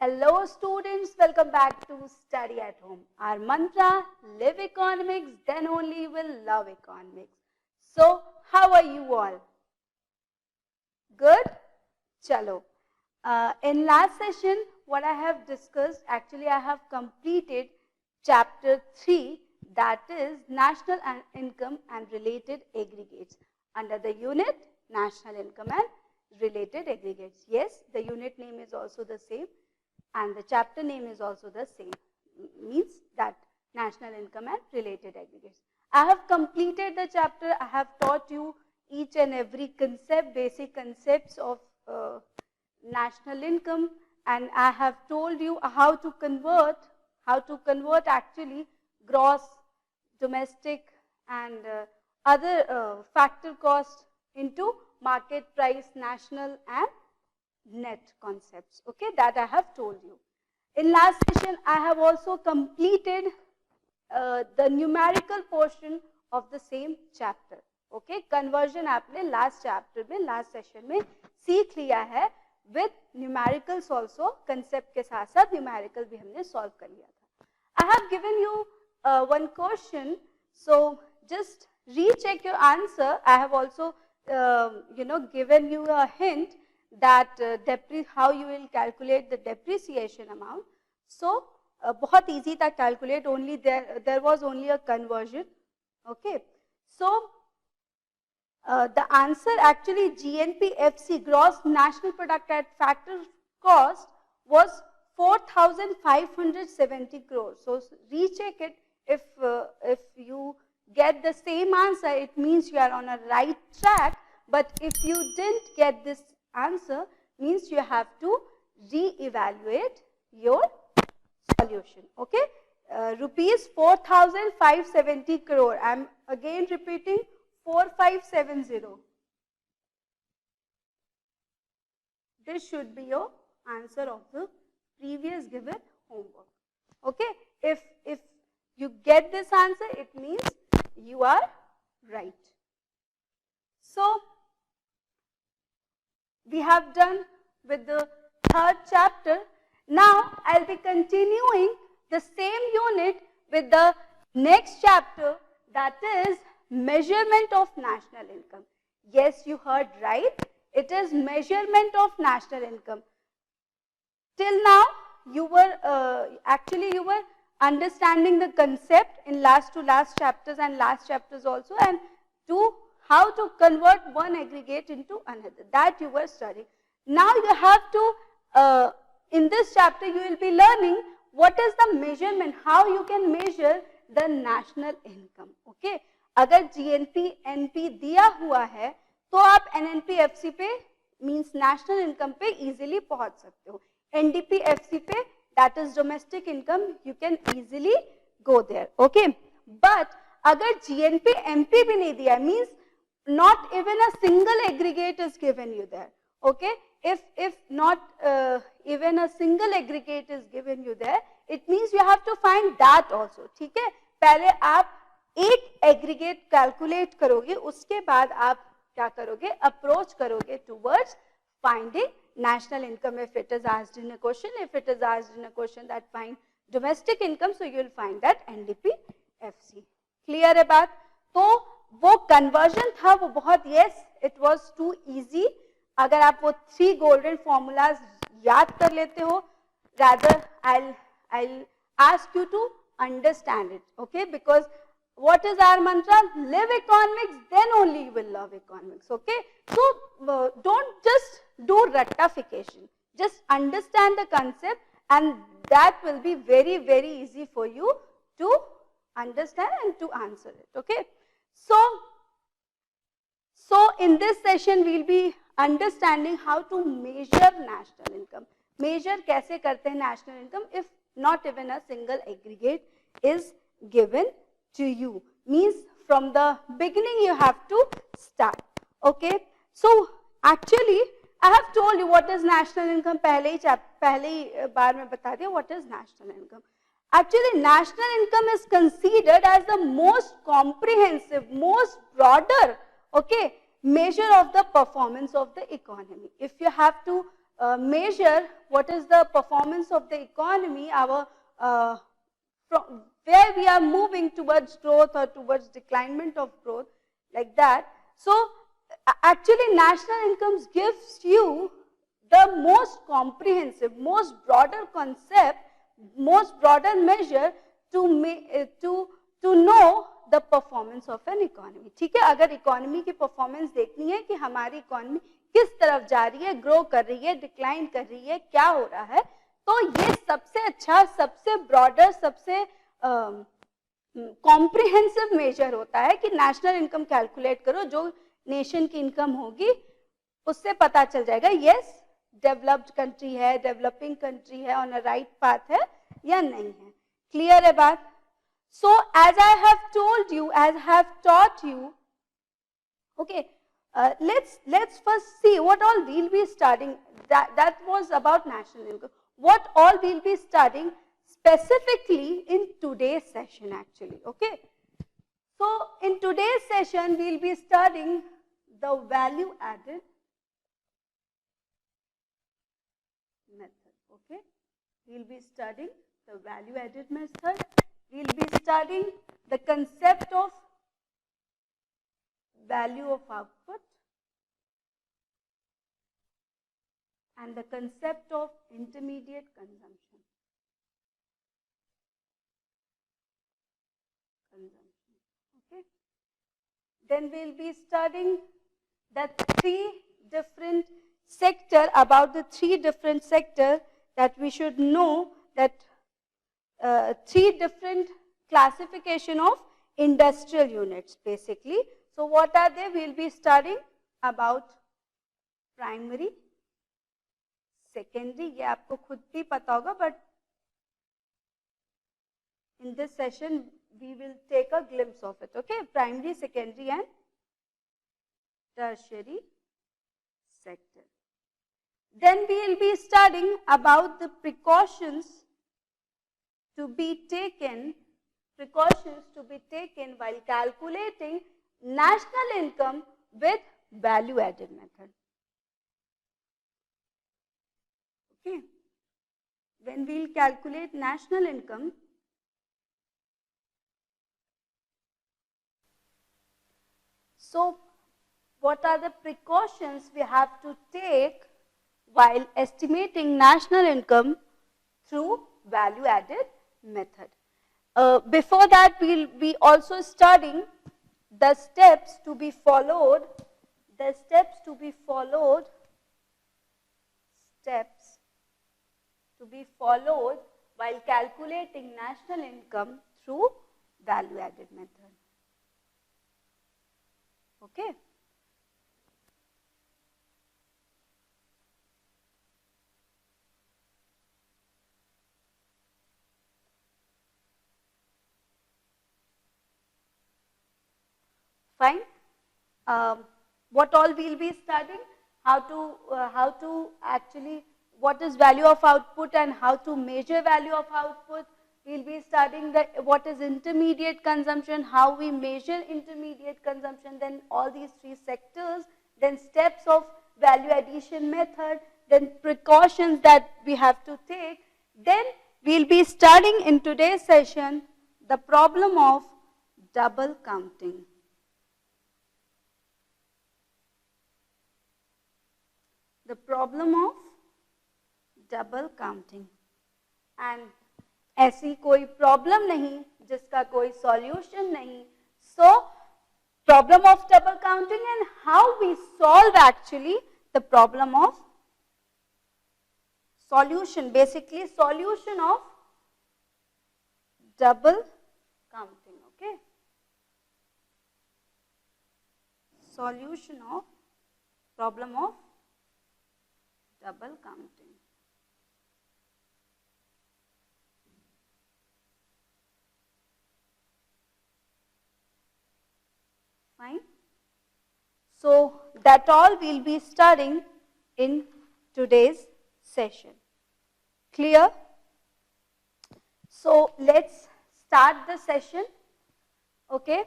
Hello students, welcome back to Study at Home. Our mantra, live economics, then only you will love economics. So, how are you all? Good? Chalo. In last session, what I have discussed, actually I have completed chapter 3, that is National Income and Related Aggregates. Under the unit, National Income and Related Aggregates. Yes, the unit name is also the same. And the chapter name is also the same, means that national income and related aggregates. I have completed the chapter. I have taught you each and every concept, basic concepts of national income, and I have told you how to convert actually gross, domestic and other factor cost into market price, national and net concepts, okay, that I have told you. In last session, I have also completed the numerical portion of the same chapter, okay. Conversion आपने last chapter में, last session में सीख लिया है, with numericals also, concept के साथ साथ numerical भी हमने solve कर लिया था. I have given you one question, so just recheck your answer. I have also given you a hint that how you will calculate the depreciation amount. So, बहुत easy था calculate, only there was only a conversion, okay. So, the answer actually GNPFC, gross national product at factor cost, was 4,570 crores. So, recheck it. If you get the same answer, it means you are on a right track. But if you didn't get this answer, means you have to re-evaluate your solution, okay. Rupees 4,570 crore. I am again repeating 4570. This should be your answer of the previous given homework, okay. If you get this answer, it means you are right. So, we have done with the third chapter. Now, I will be continuing the same unit with the next chapter, that is measurement of national income. Yes, you heard right. It is measurement of national income. Till now, you were you were understanding the concept in last chapters and last chapters also, and how to convert one aggregate into another, that you were studying. Now you have to, in this chapter you will be learning what is the measurement, how you can measure the national income, okay. अगर GNP, NP दिया हुआ है, तो आप NNP FC पे, means national income पे easily पहुंच सकते हो. NDP FC पे, that is domestic income, you can easily go there, okay. But अगर GNP, MP भी नहीं दिया, means not even a single aggregate is given you there, okay. If not even a single aggregate is given you there, it means you have to find that also, ठीक है. पहले आप एक aggregate calculate करोगे, उसके बाद आप क्या करोगे, approach करोगे towards finding national income if it is asked in a question. If it is asked in a question that find domestic income, so you will find that NDP FC. Clear है बात? तो वो conversion था, वो बहुत, yes, it was too easy. अगर आप वो 3 golden formulas याद कर लेते हो, rather I'll ask you to understand it, okay, because what is our mantra? Live economics, then only you will love economics, okay. So don't just do rectification, just understand the concept, and that will be very, very easy for you to understand and to answer it, okay. So in this session we will be understanding how to measure national income. Measure कैसे करते हैं national income if not even a single aggregate is given to you. Means from the beginning you have to start, okay. So actually I have told you what is national income. पहले ही बार में बता दिया what is national income. Actually national income is considered as the most comprehensive, most broader, okay, measure of the performance of the economy. If you have to measure what is the performance of the economy, our from where we are moving towards growth or towards declinement of growth, like that. So actually national incomes gives you the most comprehensive, most broader concept, most broader measure to know the performance of an economy. ठीक है, अगर economy की performance देखनी है कि हमारी economy किस तरफ जा रही है, ग्रो कर रही है, डिक्लाइन कर रही है, क्या हो रहा है, तो ये सबसे अच्छा, सबसे ब्रॉडर, सबसे कॉम्प्रिहेंसिव मेजर होता है कि नेशनल इनकम कैलकुलेट करो, जो नेशन की इनकम होगी उससे पता चल जाएगा यस डेवलप्ड कंट्री है, डेवलपिंग कंट्री है, ऑन अ राइट पाथ है या नहीं है. क्लियर है बात? So as I have told you, as I have taught you, okay, let's first see what all we'll be studying. That was about national income. What all we'll be studying specifically in today's session actually, okay. So in today's session we'll be studying the value added method, okay. We'll be studying the value added method. We'll be studying the concept of value of output and the concept of intermediate consumption. Okay. Then we'll be studying the about the three different sectors that we should know, that three different classification of industrial units basically. So what are they? We'll be studying about primary, secondary, ये आपको खुद भी पता होगा, but in this session we will take a glimpse of it, okay. Primary, secondary and tertiary sector. Then we will be studying about the precautions to be taken while calculating national income with value added method. Okay. When we will calculate national income, so what are the precautions we have to take while estimating national income through value added method. Before that we'll be also studying the steps to be followed, while calculating national income through value added method. Okay. Fine. What all we'll be studying, how to actually, what is value of output and how to measure value of output. We'll be studying what is intermediate consumption, how we measure intermediate consumption, then all these three sectors, then steps of value addition method, then precautions that we have to take. Then we'll be studying in today's session the problem of double counting. The problem of double counting. And ऐसी कोई problem नहीं जिसका कोई solution नहीं. So problem of double counting and how we solve actually the problem of solution, basically solution of double counting, okay. Solution of problem of double counting. Fine. So that all we'll be studying in today's session. Clear? So let's start the session. Okay.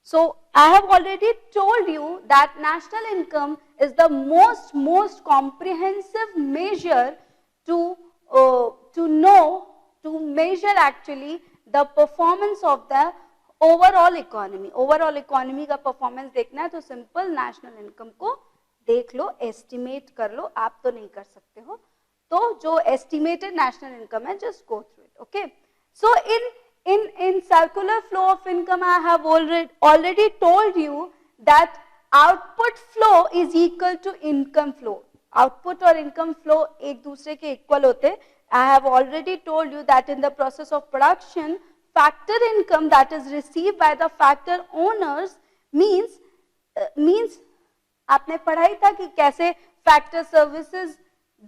So I have already told you that national income is the most comprehensive measure to measure actually the performance of the overall economy. Overall economy का performance देखना है तो simple national income को देख लो, estimate कर लो, आप तो नहीं कर सकते हो, तो जो estimated national income है just go through it, okay? So in circular flow of income I have already told you that output flow is equal to income flow. Output और income flow एक दूसरे के equal होते हैं. I have already told you that in the process of production, factor income that is received by the factor owners means आपने पढ़ा ही था कि कैसे factor services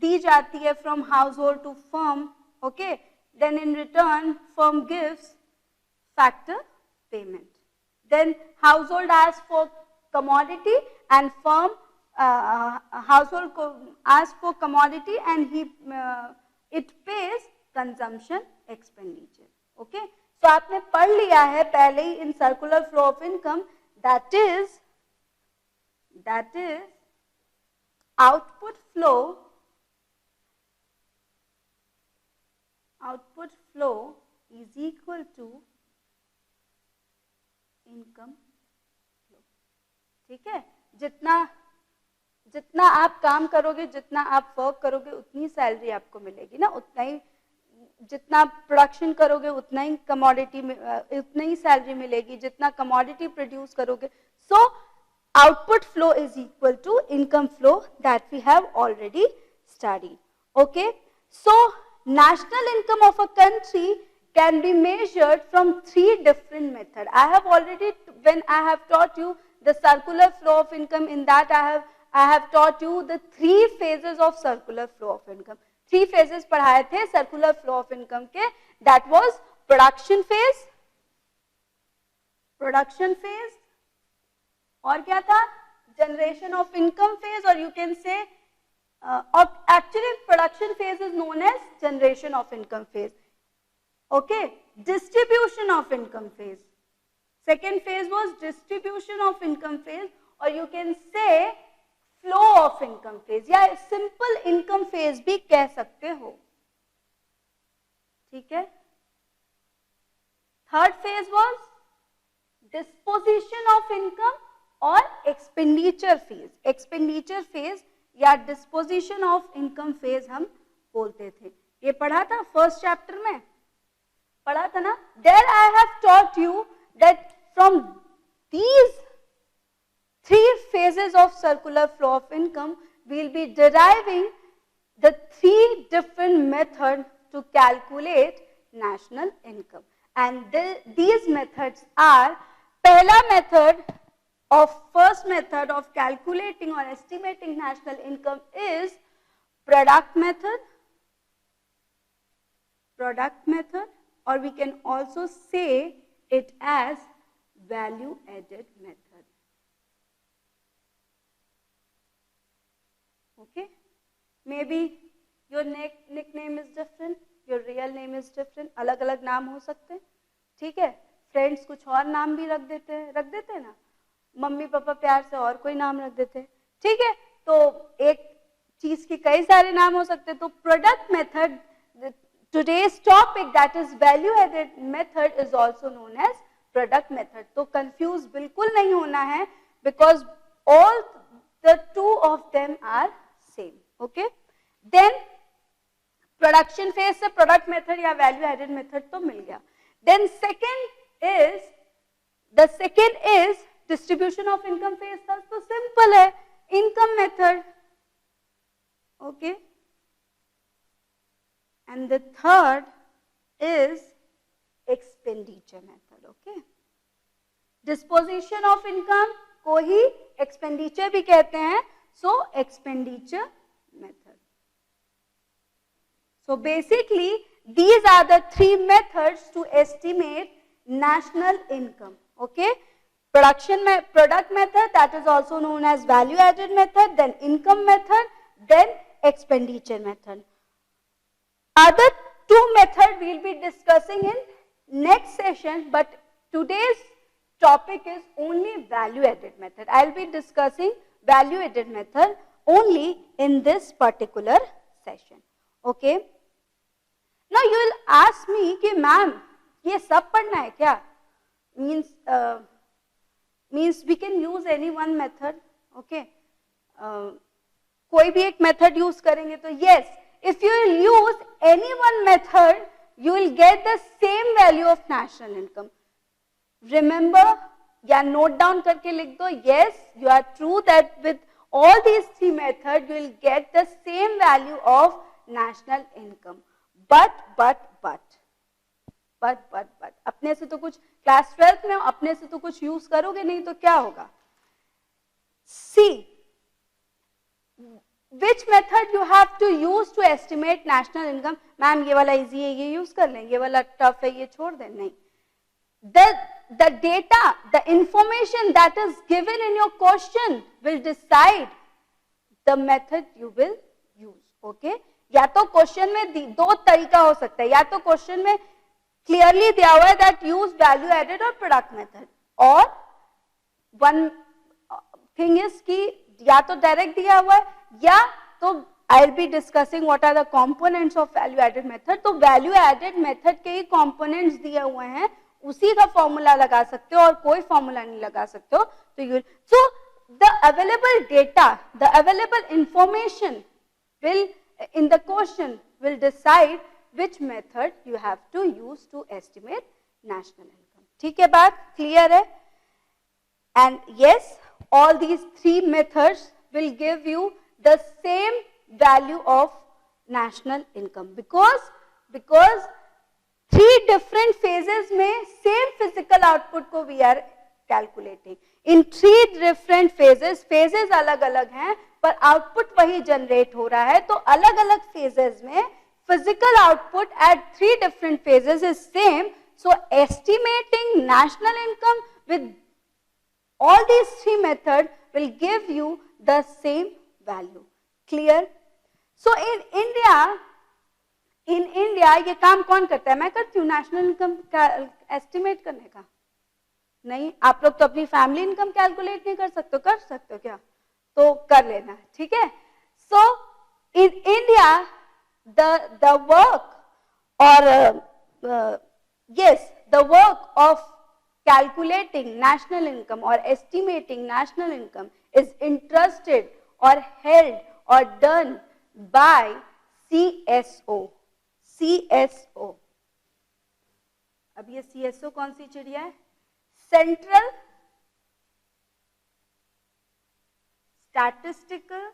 दी जाती है from household to firm, okay? Then in return, firm gives factor payment. Then household asks for commodity and firm household asks for commodity and it pays consumption expenditure. Okay? So आपने पढ़ लिया है पहले ही in circular flow of income, that is output flow is equal to income flow. ठीक है, जितना आप काम करोगे, जितना आप वर्क करोगे, उतनी सैलरी आपको मिलेगी ना, उतना ही जितना प्रोडक्शन करोगे उतना ही कमोडिटी में उतना ही सैलरी मिलेगी, जितना कमोडिटी प्रोड्यूस करोगे. So output flow is equal to income flow that we have already studied. Okay, so national income of a country can be measured from 3 different methods. I have already, when I have taught you the circular flow of income, in that I have taught you the 3 phases of circular flow of income. 3 phases पढ़ाए थे circular flow of income के. That was production phase, और क्या था? Generation of income phase, or you can say actually production phase is known as generation of income phase. Okay, distribution of income phase. Second phase was distribution of income phase, or you can say flow of income phase, या simple income phase भी कह सकते हो. ठीक है. Third phase was disposition of income और expenditure phase. Expenditure phase या disposition of income phase हम बोलते थे. ये पढ़ा था फर्स्ट चैप्टर में, पढ़ा था ना. There I have taught you that from these 3 phases of circular flow of income we will be deriving the 3 different methods to calculate national income, and these methods are, पहला method of first method of calculating or estimating national income is product method, or we can also say it as value added method. Okay, maybe your nickname is different, your real name is different, अलग अलग नाम हो सकते हैं. ठीक है, friends कुछ और नाम भी रख देते हैं ना, मम्मी पापा प्यार से और कोई नाम रख देते हैं. ठीक है, तो एक चीज के कई सारे नाम हो सकते हैं. तो product method, today's topic, that is value added method, is also known as product method. तो कंफ्यूज बिल्कुल नहीं होना है, because all the 2 of them are same. Okay, then production phase से प्रोडक्ट मेथड या वैल्यू एडेड मेथड तो मिल गया. Then second is distribution of income phase था, तो सिंपल है, income method. Okay, and the third is expenditure method. Okay, disposition of income को ही एक्सपेंडिचर भी कहते हैं, so expenditure method. So basically these are the 3 methods to estimate national income. Okay, product method, that is also known as value added method, then income method, then expenditure method. Other 2 methods we will be discussing in next session, but today's topic is only value added method. I'll be discussing value added method only in this particular session. Okay, now you will ask me कि ma'am ये सब पढ़ना है क्या? means we can use any one method. Okay, कोई भी एक method use करेंगे तो yes, if you will use any one method you will get the same value of national income. Remember या note down करके लिख दो, yes you are true that with all these three methods you will get the same value of national income. But अपने से तो कुछ class 12th में अपने से तो कुछ यूज करोगे नहीं तो क्या होगा? See, which method you have to use to estimate national income? Ma'am ये वाला इजी है ये यूज कर लें, ये वाला टफ है ये छोड़ दें, नहीं. The data, the information that is given in your question will decide the method you will use. Okay? या तो क्वेश्चन में दो तरीका हो सकता है, या तो क्वेश्चन में क्लियरली दिया हुआ है that use value added or product method, और one thing is कि या तो डायरेक्ट दिया हुआ है या तो I'll be discussing what are the components of value added method. तो value added method के ही components दिए हुए हैं, उसी का फॉर्मूला लगा सकते हो और कोई फॉर्मूला नहीं लगा सकते हो. तो you so the available data, the available information will in the question will decide which method you have to use to estimate national income. ठीक है, बात क्लियर है? And yes, all these three methods will give you the same value of national income because three different phases में same physical output को we are calculating. In three different phases अलग अलग हैं पर output वही generate हो रहा है, तो अलग अलग phases में physical output at three different phases is same. So estimating national income with all these three methods will give you the same value. Clear? So in India ये काम कौन करता है? मैं करती हूँ नेशनल इनकम का एस्टिमेट करने का. नहीं, आप लोग तो अपनी फैमिली इनकम कैलकुलेट नहीं कर सकते, कर सकते हो क्या? तो कर लेना, ठीक है. So in India the work or yes, the work of calculating national income or estimating national income is entrusted or held or done by CSO. CSO. अब ये CSO कौन सी चिड़िया है? Central statistical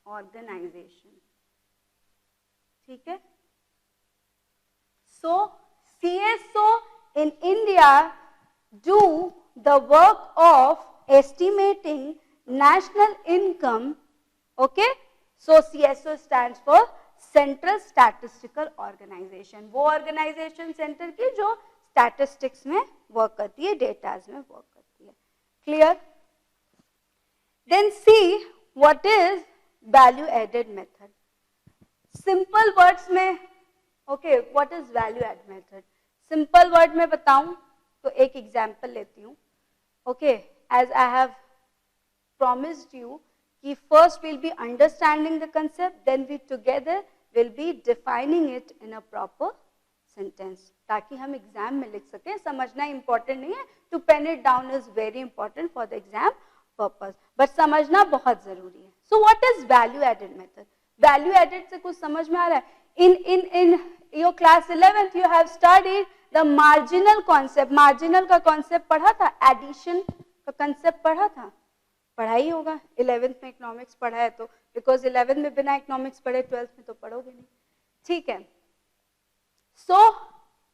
organisation. ठीक है. So CSO in India do the work of estimating national income. Okay, so CSO stands for Central Statistical Organization. वो organisation centre की जो स्टैटिस्टिक्स में वर्क करती है, डेटाज में वर्क करती है. Clear? Then see what is value added method. Simple words में okay, what is value added method? Simple word में बताऊं तो एक एग्जाम्पल लेती हूँ. Okay, as I have promised you कि first we'll be understanding the concept, then we together will be defining it in a proper sentence, ताकि हम exam में लिख सकें. समझना इम्पोर्टेंट नहीं है, to pen it down is very important for the exam purpose, but समझना बहुत जरूरी है. So what is value added method? Value added से कुछ समझ में आ रहा है? In your class 11th you have studied the marginal concept. Marginal का concept पढ़ा था, addition का concept पढ़ा था, पढ़ा ही होगा. 11th में इकोनॉमिक्स पढ़ा है तो, because 11th में बिना इकोनॉमिक्स पढ़े 12th में तो पढ़ोगे नहीं. ठीक है. So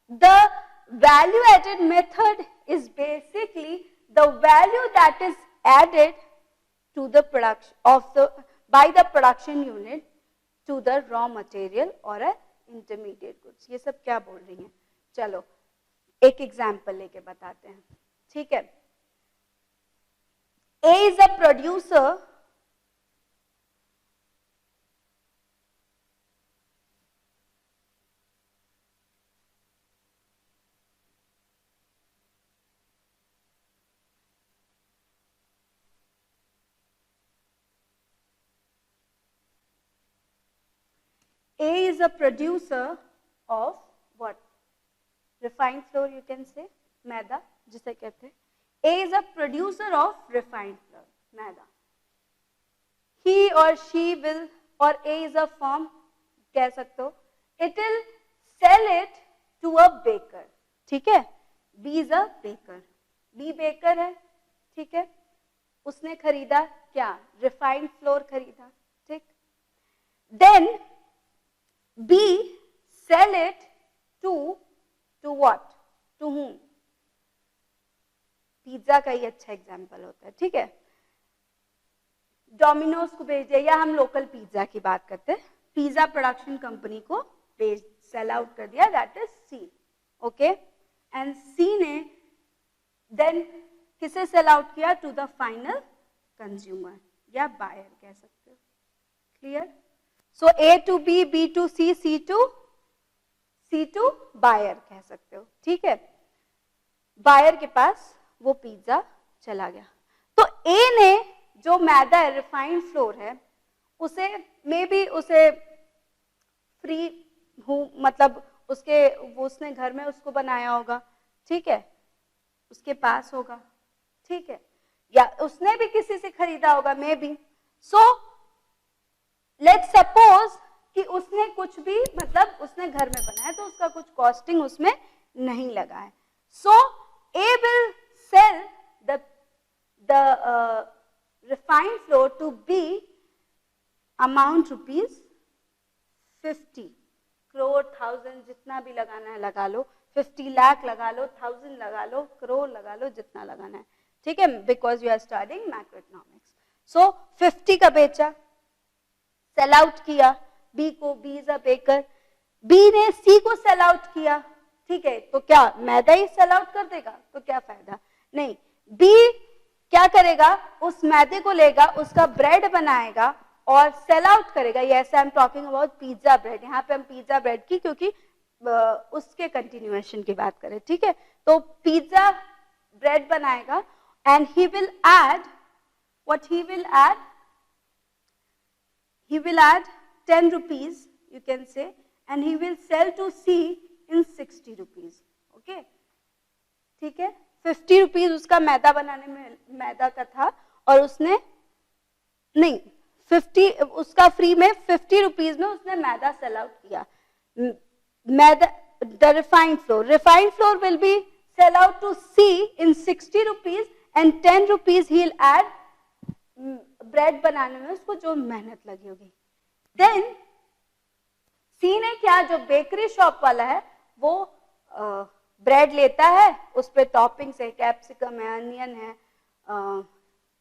the value added method is basically the value that is added to the production of the by the production unit to the raw material or a intermediate goods. ये सब क्या बोल रही हैं? चलो एक एग्जाम्पल लेके बताते हैं. ठीक है. A is a producer A is a producer of what? Refined flour, you can say, मैदा जिसे कहते हैं. A is a producer of refined flour, maida. He or she will, or A is a firm, कह सकते हो. It will sell it to a baker. ठीक है. B is a baker. B baker है. ठीक है. उसने खरीदा क्या? रिफाइंड फ्लोर खरीदा. ठीक. Then B sell it to what? To whom? Pizza का ही अच्छा एग्जाम्पल होता है. ठीक है. डोमिनोज को भेज दिया, या हम लोकल पिज्जा की बात करते हैं. पिज्जा प्रोडक्शन कंपनी को भेज, सेल आउट कर दिया. That is C. Okay. And C ने देन किसे सेल आउट किया? टू द फाइनल कंज्यूमर या बायर कह सकते हो. Clear? So A to B, B to C, C to buyer कह सकते हो. ठीक है. बायर के पास वो पिज्जा चला गया. तो ए ने जो मैदा है, रिफाइंड फ्लोर है, उसे मे बी उसे फ्री मतलब उसने घर में उसको बनाया होगा. ठीक है. उसके पास होगा. ठीक है. या उसने भी किसी से खरीदा होगा may be. So let's suppose कि उसने कुछ भी मतलब उसने घर में बनाया तो उसका कुछ कॉस्टिंग उसमें नहीं लगा है. So A will sell the refined flour to B amount rupees 50 crore, 1000 जितना भी लगाना है लगा लो. 50 लाख लगा लो, 1000 लगा लो, करोड़ लगा लो, जितना लगाना है. ठीक है. Because you are studying macroeconomics. So 50 का बेचा, सेल आउट किया बी को. B is a baker. B ने सी को सेल आउट किया. ठीक है. तो क्या मैदा ही सेल आउट कर देगा? तो क्या फायदा? नहीं. बी क्या करेगा? उस मैदे को लेगा, उसका ब्रेड बनाएगा और सेल आउट करेगा. Yes, I am talking about pizza bread. यहाँ पे हम पिज्जा ब्रेड की क्योंकि उसके कंटिन्यूएशन की बात करें. ठीक है. तो पिज्जा ब्रेड बनाएगा and he will add what he will add? he will add 10 rupees, you can say, and he will sell to C in 60 rupees. Okay. ठीक है. 50 रुपीज उसका मैदा बनाने में मैदा का था और उसने नहीं 50 उसका फ्री में 50 रुपीज में उसने मैदा सेल आउट किया. Maida the refined flour will be sell out to C in 60 rupees and 10 rupees he will add bread बनाने में उसको जो मेहनत लगी होगी. देन सी ने क्या, जो बेकरी शॉप वाला है वो ब्रेड लेता है, उस पे टॉपिंग्स है, कैप्सिकम है, अनियन है,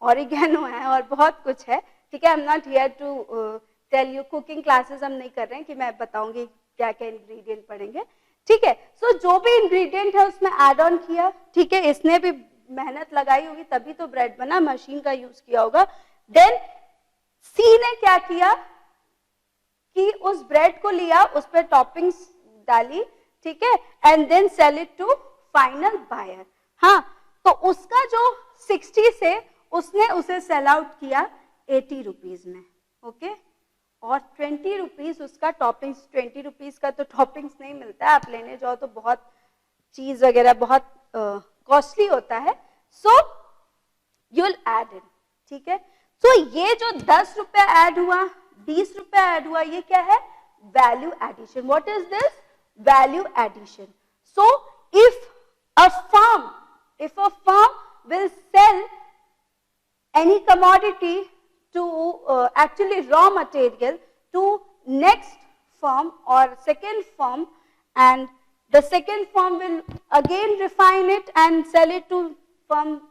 ऑरिगेनो है और बहुत कुछ है. ठीक है. I am not here to tell you, cooking classes हम नहीं कर रहे हैं कि मैं बताऊंगी क्या क्या इंग्रेडिएंट पड़ेंगे. ठीक है. सो जो भी इंग्रेडिएंट है उसमें ऐड ऑन किया. ठीक है. इसने भी मेहनत लगाई होगी तभी तो ब्रेड बना, मशीन का यूज किया होगा. देन सी ने क्या किया कि उस ब्रेड को लिया, उस पर टॉपिंग्स डाली. ठीक है. And then sell it to final buyer. हाँ. तो उसका जो 60 से उसने उसे सेल आउट किया 80 रुपीज में. ओके. और 20 रुपीज उसका टॉपिंग्स. 20 रुपीज का तो टॉपिंग्स नहीं मिलता है, आप लेने जाओ तो बहुत चीज वगैरह बहुत कॉस्टली होता है. सो यू विल ऐड इट. ठीक है. सो ये जो 10 रुपए ऐड हुआ, 20 रुपए ऐड हुआ, ये क्या है? Value addition. What is this? Value addition. So if a firm will sell any commodity to actually raw material to next firm or second firm, and the second firm will again refine it and sell it to firm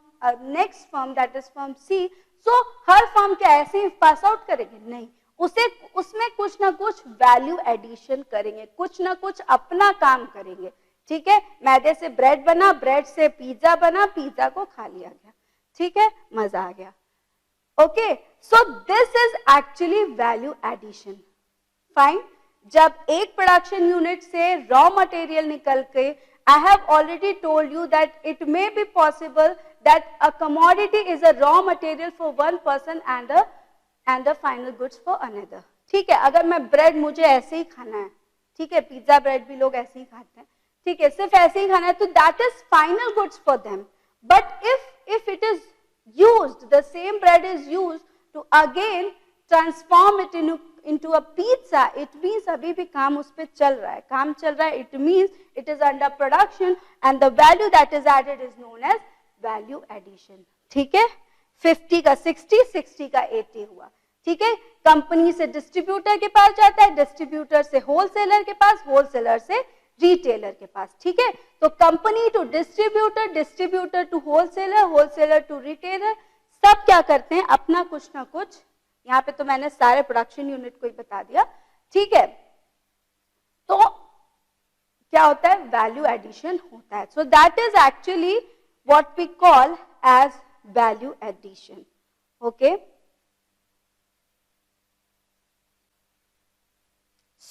next firm, that is firm C. So her firm क्या ऐसे ही pass out करेंगे? नहीं. उसमें कुछ ना कुछ value addition करेंगे, कुछ ना कुछ अपना काम करेंगे. ठीक है. मैदे से ब्रेड बना, ब्रेड से पिज्जा बना, पिज्जा को खा लिया गया. ठीक है. मजा आ गया. Okay. So this is actually value addition. Fine. जब एक प्रोडक्शन यूनिट से रॉ मटेरियल निकल के, I have already told you that it may be possible that a commodity is a raw material for one person and the final goods for another. ठीक है, अगर मैं bread मुझे ऐसे ही खाना है, ठीक है, पिज्जा ब्रेड भी लोग ऐसे ही खाते हैं, ठीक है, सिर्फ ऐसे ही खाना है, तो that is final goods for them. But if it is used, the same bread is used to again transform it into a pizza, it means अभी भी काम उस पे चल रहा है, काम चल रहा है, it means it is under production and the value that is added is known as value addition. ठीक है, 50 का 60, 60 का 80 हुआ. ठीक है, कंपनी से डिस्ट्रीब्यूटर के पास जाता है, डिस्ट्रीब्यूटर से होलसेलर के पास, होलसेलर से रिटेलर के पास. ठीक है, तो company to distributor, distributor to wholesaler, wholesaler to retailer, सब क्या करते हैं, अपना कुछ ना कुछ, यहाँ पे तो मैंने सारे प्रोडक्शन यूनिट को ही बता दिया. ठीक है, तो क्या होता है, वैल्यू एडिशन होता है. So that is actually what we call as value addition. Okay,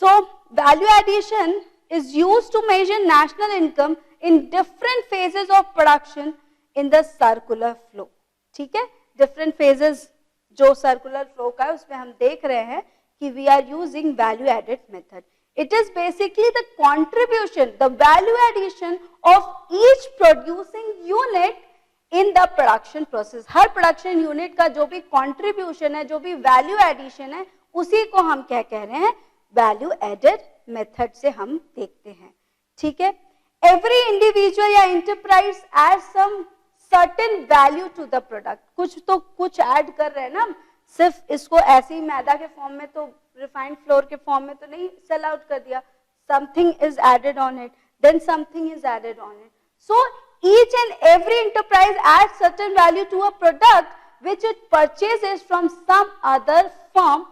so value addition is used to measure national income in different phases of production in the circular flow. ठीक है, different phases जो circular flow का है उसमें हम देख रहे हैं कि we are using value added method. It is basically the contribution, the value addition of each producing unit in the production process. Her production unit का जो भी contribution है, जो भी value addition है, उसी को हम क्या कह रहे हैं, वैल्यू एडेड मेथड से हम देखते हैं. ठीक है, एवरी इंडिविजुअल या enterprise add some certain value to the product. कुछ तो कुछ ऐड कर रहे हैं ना, सिर्फ इसको ऐसे ही मैदा के फॉर्म में तो, रिफाइंड फ्लोर के फॉर्म में तो नहीं सेल आउट कर दिया. Something is added on it, then something is added on it. So each and every enterprise add certain value to a product which it purchases from some other firm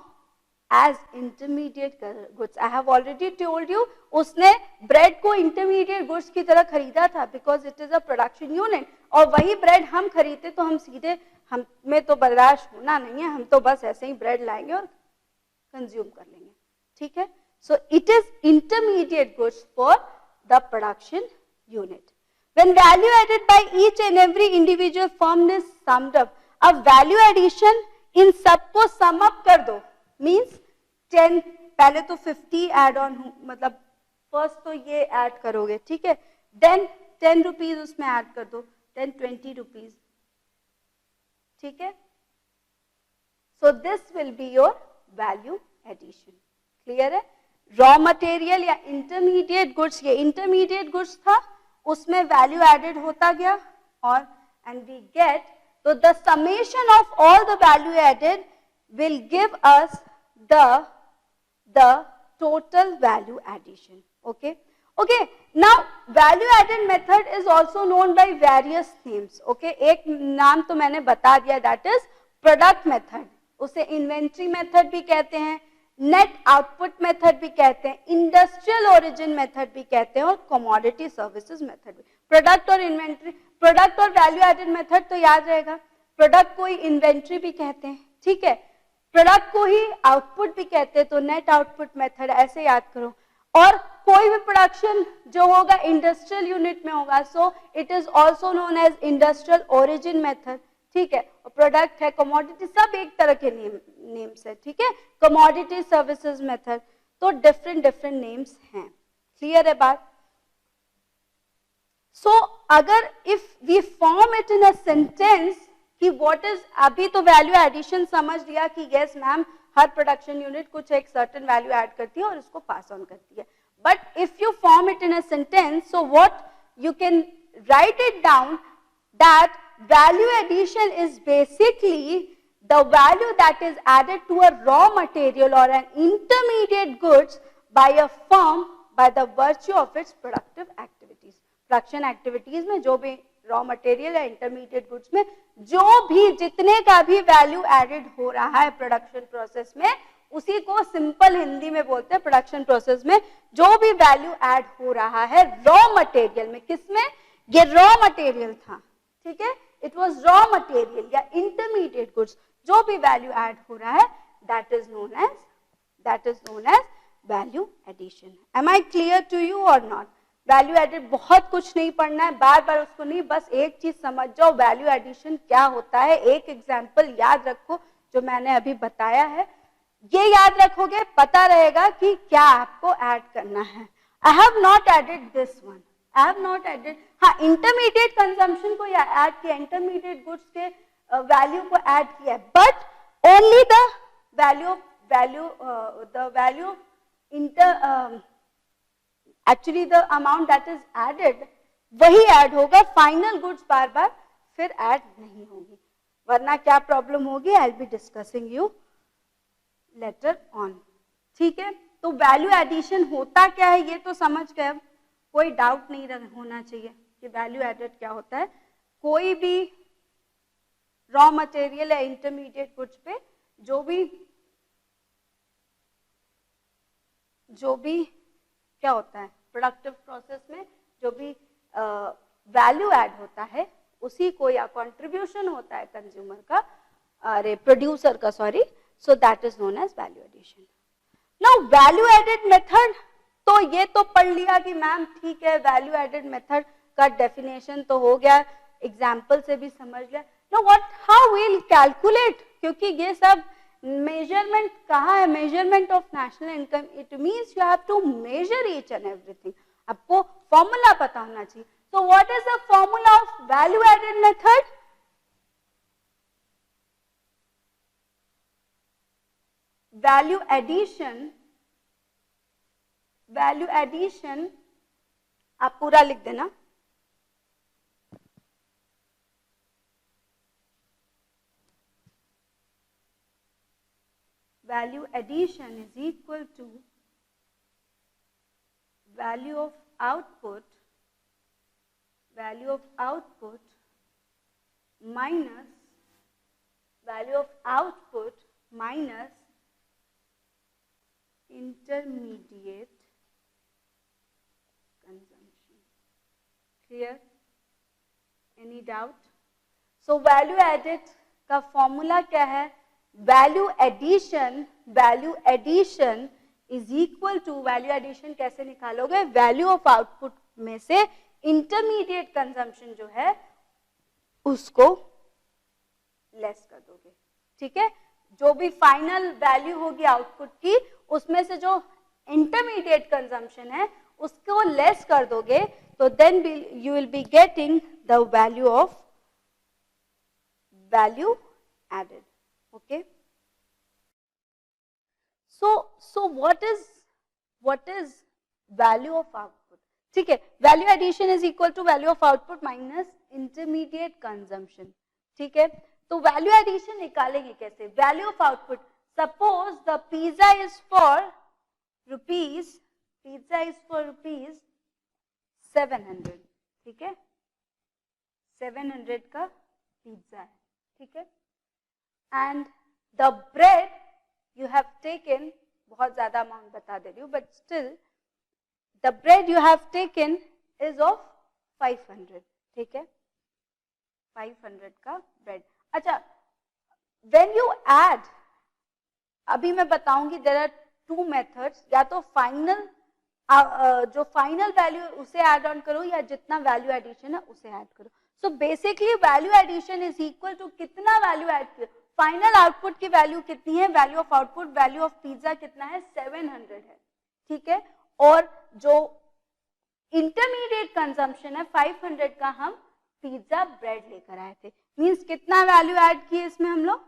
as intermediate goods. I have already told you, उसने bread को intermediate goods की तरह खरीदा था because it is a production unit. और वही bread हम खरीदते तो हम सीधे, हमें तो बर्दाश्त होना नहीं है, हम तो बस ऐसे ही ब्रेड लाएंगे और कंज्यूम कर लेंगे. ठीक है, so it is intermediate goods for the production unit. When value added by each and every individual firm is summed up, अब value addition इन सबको sum up कर दो, मीन्स 10, पहले तो 50 एड ऑन, मतलब फर्स्ट तो ये ऐड करोगे. ठीक है, देन 10 रुपीज उसमें ऐड कर दो, देन 20 रुपीज. ठीक है, so this will be your value addition. Clear है, रॉ मटेरियल या इंटरमीडिएट गुड्स, ये इंटरमीडिएट गुड्स था, उसमें वैल्यू एडेड होता गया और एंड वी गेट, तो the summation of all the value added will give us the total value addition. Okay, now value added method is also known by various names. Okay, एक नाम तो मैंने बता दिया, that is product method. उसे inventory method भी कहते हैं, net output method भी कहते हैं, industrial origin method भी कहते हैं और commodity services method भी. product और inventory, product और value added method तो याद रहेगा. product को ही inventory भी कहते हैं. ठीक है, प्रोडक्ट को ही आउटपुट भी कहते हैं, तो नेट आउटपुट मेथड ऐसे याद करो. और कोई भी प्रोडक्शन जो होगा इंडस्ट्रियल यूनिट में होगा, so it is also known as industrial origin method. ठीक है, प्रोडक्ट है, कमोडिटी, सब एक तरह के नेम्स है. ठीक है, कमोडिटी सर्विसेज मेथड, तो डिफरेंट नेम्स हैं. क्लियर है बात? सो अगर if we form it in a sentence कि व्हाट इज, अभी तो वैल्यू एडिशन समझ लिया कि यस मैम, हर प्रोडक्शन यूनिट कुछ एक सर्टेन वैल्यू ऐड करती है और उसको पास ऑन करती है. But if you form it in a sentence, so what you can write it down, that value addition is basically the value that is added to a raw material or an intermediate goods by a firm by the virtue of its productive activities. Production activities में जो भी raw material या intermediate goods में जो भी जितने का भी वैल्यू एडेड हो रहा है प्रोडक्शन प्रोसेस में, उसी को सिंपल हिंदी में बोलते हैं प्रोडक्शन प्रोसेस में जो भी वैल्यू ऐड हो रहा है रॉ मटेरियल में. किसमें? ये रॉ मटेरियल था. ठीक है, इट वाज रॉ मटेरियल या इंटरमीडिएट गुड्स, जो भी वैल्यू ऐड हो रहा है, that is known as value addition. Am I clear to you और नॉट? वैल्यू एडेड बहुत कुछ नहीं पढ़ना है, बार बार उसको नहीं, बस एक चीज समझ जाओ, वैल्यू एडिशन क्या होता है. एक एग्जांपल याद रखो जो मैंने अभी बताया है. ये याद रखोगे, पता रहेगा कि क्या आपको ऐड करना है. I have not added this one, I have not added. हाँ, इंटरमीडिएट कंजम्पशन को ऐड किया, इंटरमीडिएट गुड्स के वैल्यू को ऐड किया, but only the value actually the amount that is added वही ऐड होगा. फाइनल गुड्स बार बार फिर ऐड नहीं होगी, वरना क्या प्रॉब्लम होगी, I will be discussing you later on. ठीक है, तो वैल्यू एडिशन होता क्या है ये तो समझ गए. कोई डाउट नहीं होना चाहिए कि वैल्यू एडेड क्या होता है. कोई भी रॉ मटेरियल या इंटरमीडिएट गुड्स पे जो भी क्या होता है प्रोडक्टिव प्रोसेस में जो भी वैल्यू ऐड होता है उसी को, या कंट्रीब्यूशन होता है कंज्यूमर का, अरे प्रोड्यूसर का, sorry, so that is known as value addition. Now value added method, तो ये तो पढ़ लिया कि मैम ठीक है वैल्यू एडेड मेथड का डेफिनेशन तो हो गया, एग्जाम्पल से भी समझ लिया. Now what, how will calculate, क्योंकि ये सब मेजरमेंट कहाँ है, measurement of national income, it means you have to measure each and everything. आपको फॉर्मूला पता होना चाहिए. So what is the formula of value added method? Value addition आप पूरा लिख देना. Value addition is equal to value of output minus value of output minus intermediate consumption. Clear? Any doubt? So value added का formula क्या है? Value addition is equal to, value addition कैसे निकालोगे? Value of output में से intermediate consumption जो है उसको लेस कर दोगे. ठीक है, जो भी फाइनल वैल्यू होगी आउटपुट की उसमें से जो इंटरमीडिएट कंजम्पशन है उसको लेस कर दोगे, तो then you will be getting the value of value added. Okay, so what is value of output? ठीक है, value addition is equal to value of output minus intermediate consumption. ठीक है, तो वैल्यू एडिशन निकालेंगे कैसे? Value of output, suppose the pizza is for rupees 700. ठीक है, 700 का पिज्जा है. ठीक है, and the bread you have taken, बहुत ज्यादा अमाउंट बता दे रही हूँ, but still the bread you have taken is of 500. ठीक है, 500 का bread. अच्छा, when you add, अभी मैं बताऊंगी there are two methods, या तो फाइनल जो फाइनल वैल्यू उसे ऐड ऑन करो या जितना वैल्यू एडिशन है उसे ऐड करो. So basically value addition is equal to कितना वैल्यू ऐड किया, फाइनल आउटपुट की वैल्यू कितनी है, value of output, value of pizza कितना है, 700 है. ठीक है, और जो इंटरमीडिएट कंजम्पशन है 500 का, हम पिज्जा ब्रेड लेकर आए थे, मींस कितना वैल्यू ऐड किए इसमें हम लोग,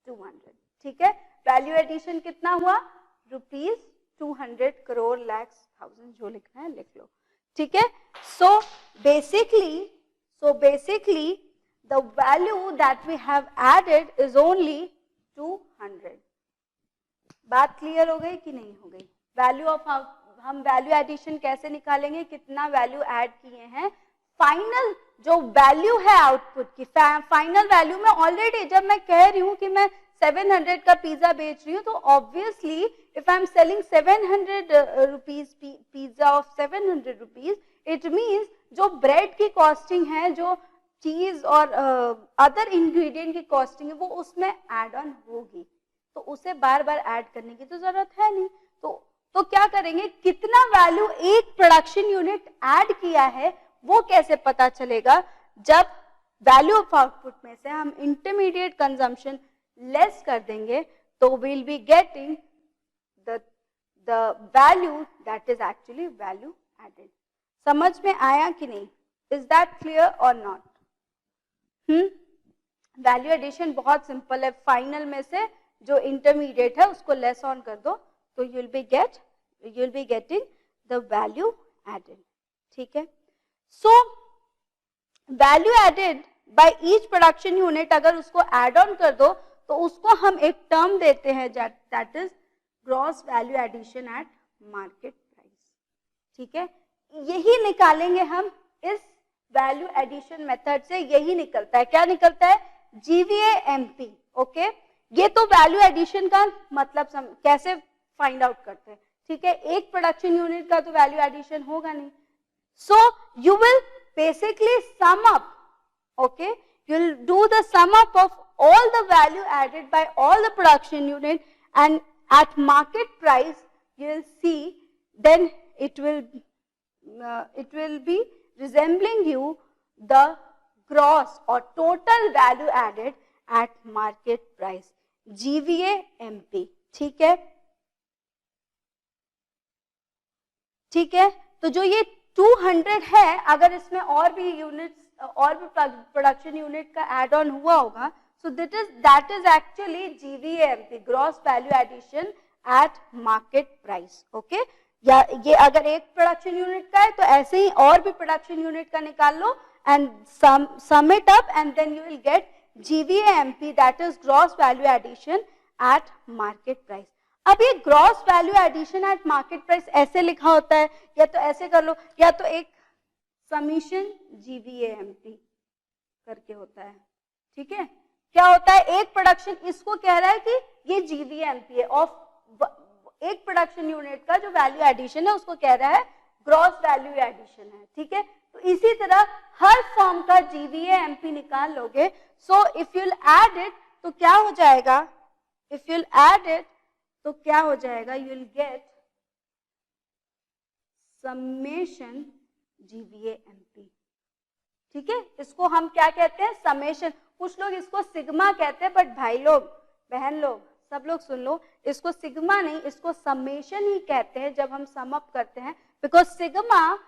200. ठीक है, वैल्यू एडिशन कितना हुआ, ₹200 crore lakhs thousand, जो लिखना है लिख लो. ठीक है, so basically the value that we have added is only 200. बात क्लियर हो गई कि नहीं हो गई? वैल्यू ऑफ, हम वैल्यू एडिशन कैसे निकालेंगे, कितना वैल्यू ऐड किए हैं, फाइनल जो वैल्यू है आउटपुट की, फाइनल वैल्यू में ऑलरेडी जब मैं कह रही हूं कि मैं 700 का पिज्जा बेच रही हूँ, तो obviously if I am selling 700 rupees pizza of 700 rupees, it means जो ब्रेड की कॉस्टिंग है, जो चीज और अदर इंग्रेडिएंट की कॉस्टिंग है, वो उसमें ऐड ऑन होगी, तो उसे बार बार ऐड करने की तो जरूरत है नहीं. तो क्या करेंगे, कितना वैल्यू एक प्रोडक्शन यूनिट ऐड किया है वो कैसे पता चलेगा, जब वैल्यू ऑफ आउटपुट में से हम इंटरमीडिएट कंजम्पशन लेस कर देंगे, तो we'll be getting the value that is actually value added. समझ में आया कि नहीं? Is that clear or not? Value addition बहुत सिंपल है. फाइनल में से जो इंटरमीडिएट है उसको लेस ऑन कर दो तो you will be getting the value added. ठीक है. So value added by each production unit, अगर उसको एड ऑन कर दो तो उसको हम एक टर्म देते हैं that is gross value addition at market price. ठीक है. यही निकालेंगे हम इस वैल्यू एडिशन मेथड से. यही निकलता है. क्या निकलता है? GVAMP. ओके. ये तो वैल्यू एडिशन का मतलब कैसे फाइंड आउट करते हैं. ठीक है. एक प्रोडक्शन यूनिट का तो वैल्यू एडिशन होगा नहीं. सो you will basically sum up. Okay. You will do the sum up of all the value added by all the production unit, and at market price you will see then it will be resembling you the gross or total value added at market price. GVAMP. ठीक है. ठीक है. तो जो ये 200 है, अगर इसमें और भी यूनिट्स और भी प्रोडक्शन यूनिट का एड ऑन हुआ होगा, so that is actually GVAMP, gross value addition at market price. Okay. या ये अगर एक प्रोडक्शन यूनिट का है तो ऐसे ही और भी प्रोडक्शन यूनिट का निकाल लो and sum it up and then you will get GVAMP, that is gross value addition at market price. अब ये gross value addition at market price ऐसे लिखा होता है, या तो ऐसे कर लो, या तो एक summation GVAMP करके होता है. ठीक है. क्या होता है? एक प्रोडक्शन, इसको कह रहा है कि ये GVAMP है ऑफ एक प्रोडक्शन यूनिट का जो वैल्यू एडिशन है उसको कह रहा है ग्रॉस वैल्यू एडिशन है. ठीक है. तो इसी तरह हर फॉर्म का GVAMP निकाल लोगे. So if you'll add it तो क्या हो जाएगा? इफ यूल एड इट तो क्या हो जाएगा? You will gate summation GVAMP. ठीक है. इसको हम क्या कहते हैं? समेशन. कुछ लोग इसको सिग्मा कहते हैं, बट भाई लोग, बहन लोग, सब लोग सुन लो, इसको सिग्मा नहीं, इसको समेशन ही कहते हैं जब हम सम अप करते हैं. बिकॉज सिग्मा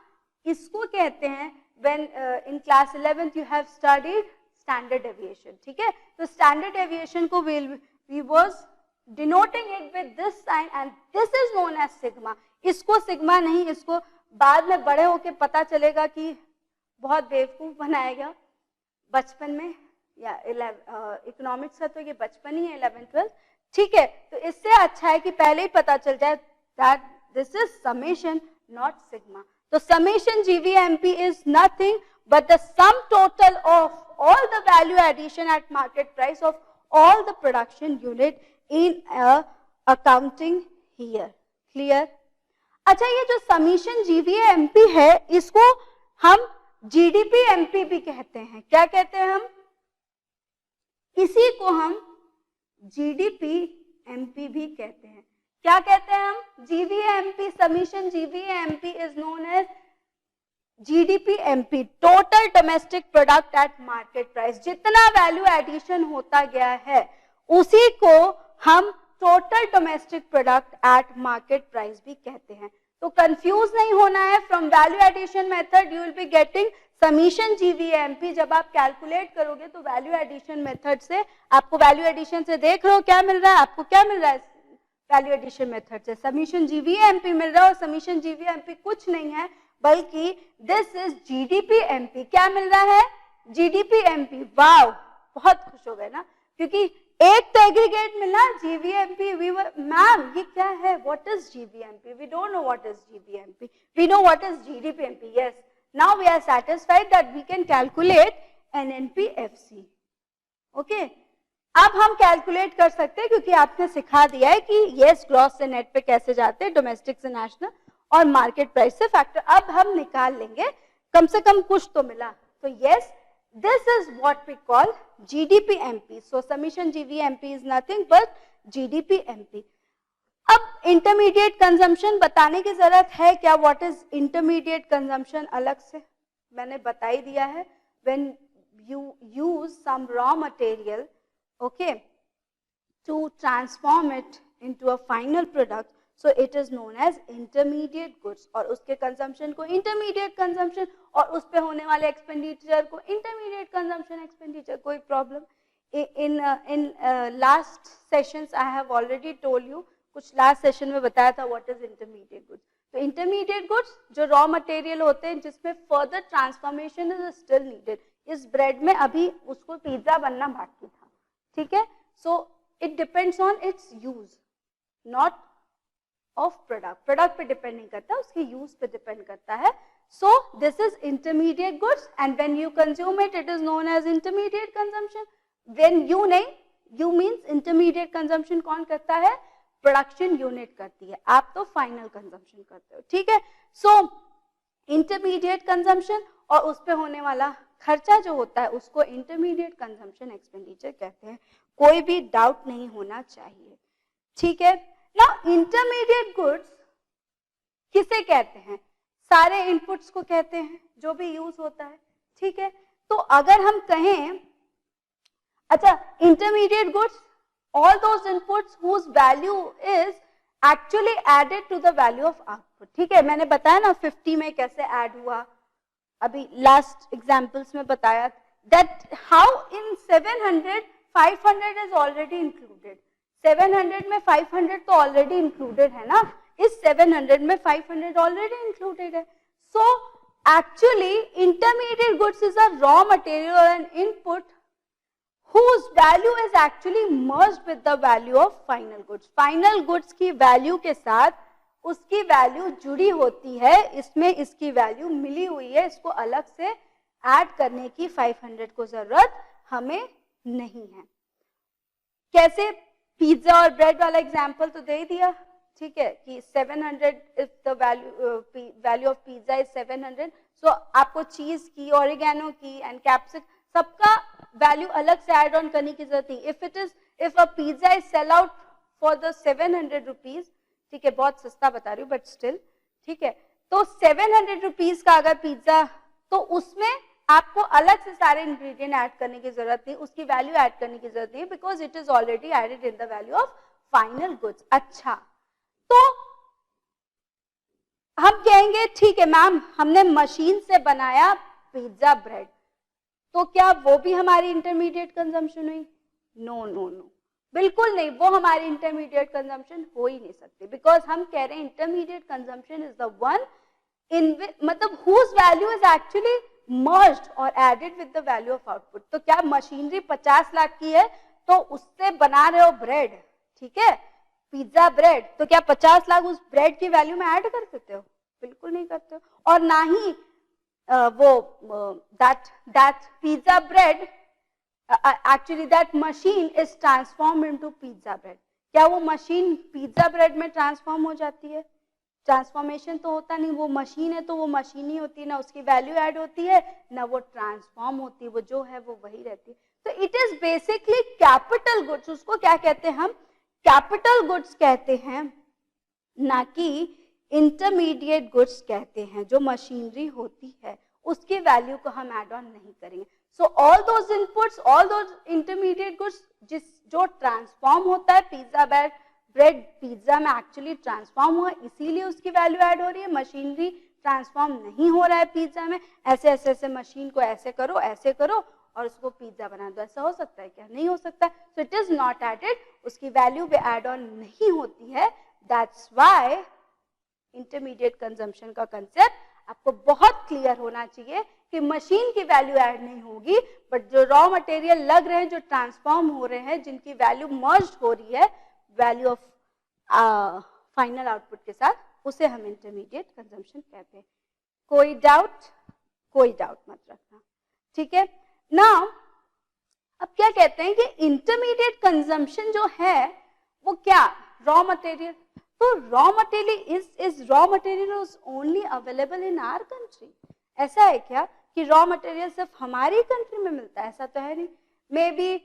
इसको कहते हैं when in class 11th you have studied standard deviation. ठीक है. तो स्टैंडर्ड डेविएशन को we was denoting it with this sign and this is known as sigma. इसको सिग्मा नहीं, इसको बाद में बड़े होके पता चलेगा कि बहुत बेवकूफ बनाएगा. बचपन में या इकोनॉमिक्स का तो ये बचपन ही है, 11th 12th. ठीक है. तो इससे अच्छा है कि पहले ही पता चल जाए that this is summation not sigma. तो summation GVAMP is nothing but the sum total of all the value addition at market price of all the production unit in accounting here. Clear? अच्छा, ये जो summation GVAMP है इसको हम GDPMP भी कहते हैं. क्या कहते हैं हम? इसी को हम GDPMP भी कहते हैं. क्या कहते हैं हम? GVAMP, summation GVAMP is known as GDPMP, total domestic product at market price. जितना वैल्यू एडिशन होता गया है उसी को हम total domestic product at market price भी कहते हैं. तो कंफ्यूज नहीं होना है. From value addition method you will be getting summation GVAMP. जब आप कैलकुलेट करोगे तो वैल्यू एडिशन मेथड से आपको, वैल्यू एडिशन से देख रहे हो क्या मिल रहा है आपको? क्या मिल रहा है वैल्यू एडिशन मेथड से? समेशन GVAMP मिल रहा है. और समेशन GVAMP कुछ नहीं है बल्कि दिस इज GDPMP. क्या मिल रहा है? GDPMP. वाव, बहुत खुश हो गए ना, क्योंकि एक तो एग्रीगेट मिला GVAMP. मैम ये क्या है? What is GVAMP? We don't know what is GVAMP. We know what is GDPMP. Yes, now we are satisfied that we can calculate NNPFC. okay. अब हम कैलकुलेट कर सकते हैं क्योंकि आपने सिखा दिया है कि यस ग्रॉस से नेट पे कैसे जाते हैं, डोमेस्टिक से नेशनल और मार्केट प्राइस से फैक्टर. अब हम निकाल लेंगे, कम से कम कुछ तो मिला. तो yes, this is what we call GDPMP. so summation GVAMP is nothing but GDPMP. अब इंटरमीडिएट कंजम्पशन बताने की जरूरत है क्या? व्हाट इज इंटरमीडिएट कंजम्पशन अलग से मैंने बता ही दिया है. When you use some raw material, okay, to transform it into a final product, so it is known as intermediate goods. और उसके consumption को intermediate consumption और उस पे होने वाले expenditure को intermediate consumption expenditure. कोई problem? In last sessions I have already told you, कुछ last session में बताया था what is intermediate goods. तो intermediate goods जो raw material होते हैं जिसमें further transformation is still needed. इस bread में अभी उसको पिज्जा बनना बाकी था, ठीक है? So it depends on its use, not of product. Product पे depend नहीं करता, उसके use पे depend करता है. So this is intermediate goods, and when you consume it, it is known as intermediate consumption. When you नहीं, you means intermediate consumption कौन करता है? Production unit करती है. आप तो final consumption करते हो, ठीक है? So intermediate consumption और उस पे होने वाला खर्चा जो होता है उसको intermediate consumption expenditure कहते हैं. कोई भी डाउट नहीं होना चाहिए, ठीक है? Now intermediate goods किसे कहते हैं? सारे इनपुट्स को कहते हैं जो भी यूज होता है, ठीक है? तो अगर हम कहें, अच्छा, intermediate goods, all those inputs whose value is actually added to the value of output, ठीक है? मैंने बताया ना 50 में कैसे ऐड हुआ, अभी लास्ट एग्जांपल्स में बताया, that how in 700 500 is already included. 700 में 500 तो already included है ना, इस 700 में 500 already included है. So actually intermediate goods is a raw material or an input whose value is actually merged with the value of final goods. Final goods की value के साथ उसकी value जुड़ी होती है, इसमें इसकी value मिली हुई है, इसको अलग से add करने की 500 को जरूरत हमें नहीं है. कैसे? पिज्जा और ब्रेड वाला एग्जांपल तो दे दिया, ठीक है, कि 700 if the value of pizza is 700, सो आपको चीज की, ऑरिगेनो की एंड कैप्सिक सबका वैल्यू अलग से ऐड ऑन करने की जरूरत नहीं. If a pizza is sell out for the 700 rupees, ठीक है, बहुत सस्ता बता रही हूँ बट स्टिल, ठीक है, तो 700 रुपीज का अगर पिज्जा, तो उसमें आपको अलग से सारे इंग्रेडिएंट ऐड करने की जरूरत नहीं, उसकी वैल्यू ऐड करने की जरूरत नहीं, because it is already added in the value of final goods. अच्छा, तो हम कहेंगे ठीक है मैम, हमने मशीन से बनाया पिज्जा ब्रेड, तो क्या वो भी हमारी इंटरमीडिएट कंजम्पशन हुई? नो नो नो, बिल्कुल नहीं, वो हमारी इंटरमीडिएट कंजम्पशन हो ही नहीं सकती, बिकॉज हम कह रहे हैं intermediate consumption is the one in मतलब whose value is actually merged or added with the value of output. तो क्या मशीनरी 50 लाख की है तो उससे बना रहे हो ब्रेड, ठीक है, पिज्जा ब्रेड, तो क्या 50 लाख उस ब्रेड की वैल्यू में ऐड कर सकते हो? बिल्कुल नहीं करते हो. और ना ही वो that pizza bread actually that machine is transformed into pizza bread. क्या वो मशीन पिज्जा ब्रेड में ट्रांसफॉर्म हो जाती है? ट्रांसफॉर्मेशन तो होता नहीं, वो मशीन है तो वो मशीन ही होती है, ना उसकी वैल्यू ऐड होती है ना वो ट्रांसफॉर्म होती है, वो जो है वो वही रहती है. तो it is basically capital goods. उसको क्या कहते हैं हम? कैपिटल गुड्स कहते हैं, ना कि इंटरमीडिएट गुड्स कहते हैं. जो मशीनरी होती है उसकी वैल्यू को हम ऐड ऑन नहीं करेंगे. So all those inputs, all those intermediate goods जो ट्रांसफॉर्म होता है, पिज्जा ब्रेड पिज्जा में एक्चुअली ट्रांसफॉर्म हुआ, इसीलिए उसकी वैल्यू ऐड हो रही है. मशीनरी ट्रांसफॉर्म नहीं हो रहा है पिज्जा में, ऐसे ऐसे ऐसे मशीन को ऐसे करो और उसको पिज्जा बना दो. ऐसा हो सकता है क्या? नहीं हो सकता. So it is not added, उसकी वैल्यू भी ऐड ऑन नहीं होती है. दैट्स व्हाई इंटरमीडिएट कंजम्पशन का कंसेप्ट आपको बहुत क्लियर होना चाहिए कि मशीन की वैल्यू ऐड नहीं होगी, बट जो रॉ मटेरियल लग रहे हैं, जो ट्रांसफॉर्म हो रहे हैं, जिनकी वैल्यू मर्ज हो रही है वैल्यू ऑफ फाइनल आउटपुट के साथ, उसे हम इंटरमीडिएट कंजम्पशन कहते हैं. कोई डाउट? कोई डाउट मत रखना, ठीक है. नाउ अब क्या कहते हैं कि इंटरमीडिएट कंजम्पशन जो है वो क्या? Raw material. तो raw material is raw material is only available in our country. ऐसा है क्या कि रॉ मटेरियल सिर्फ हमारी कंट्री में मिलता है? ऐसा तो है नहीं. मे बी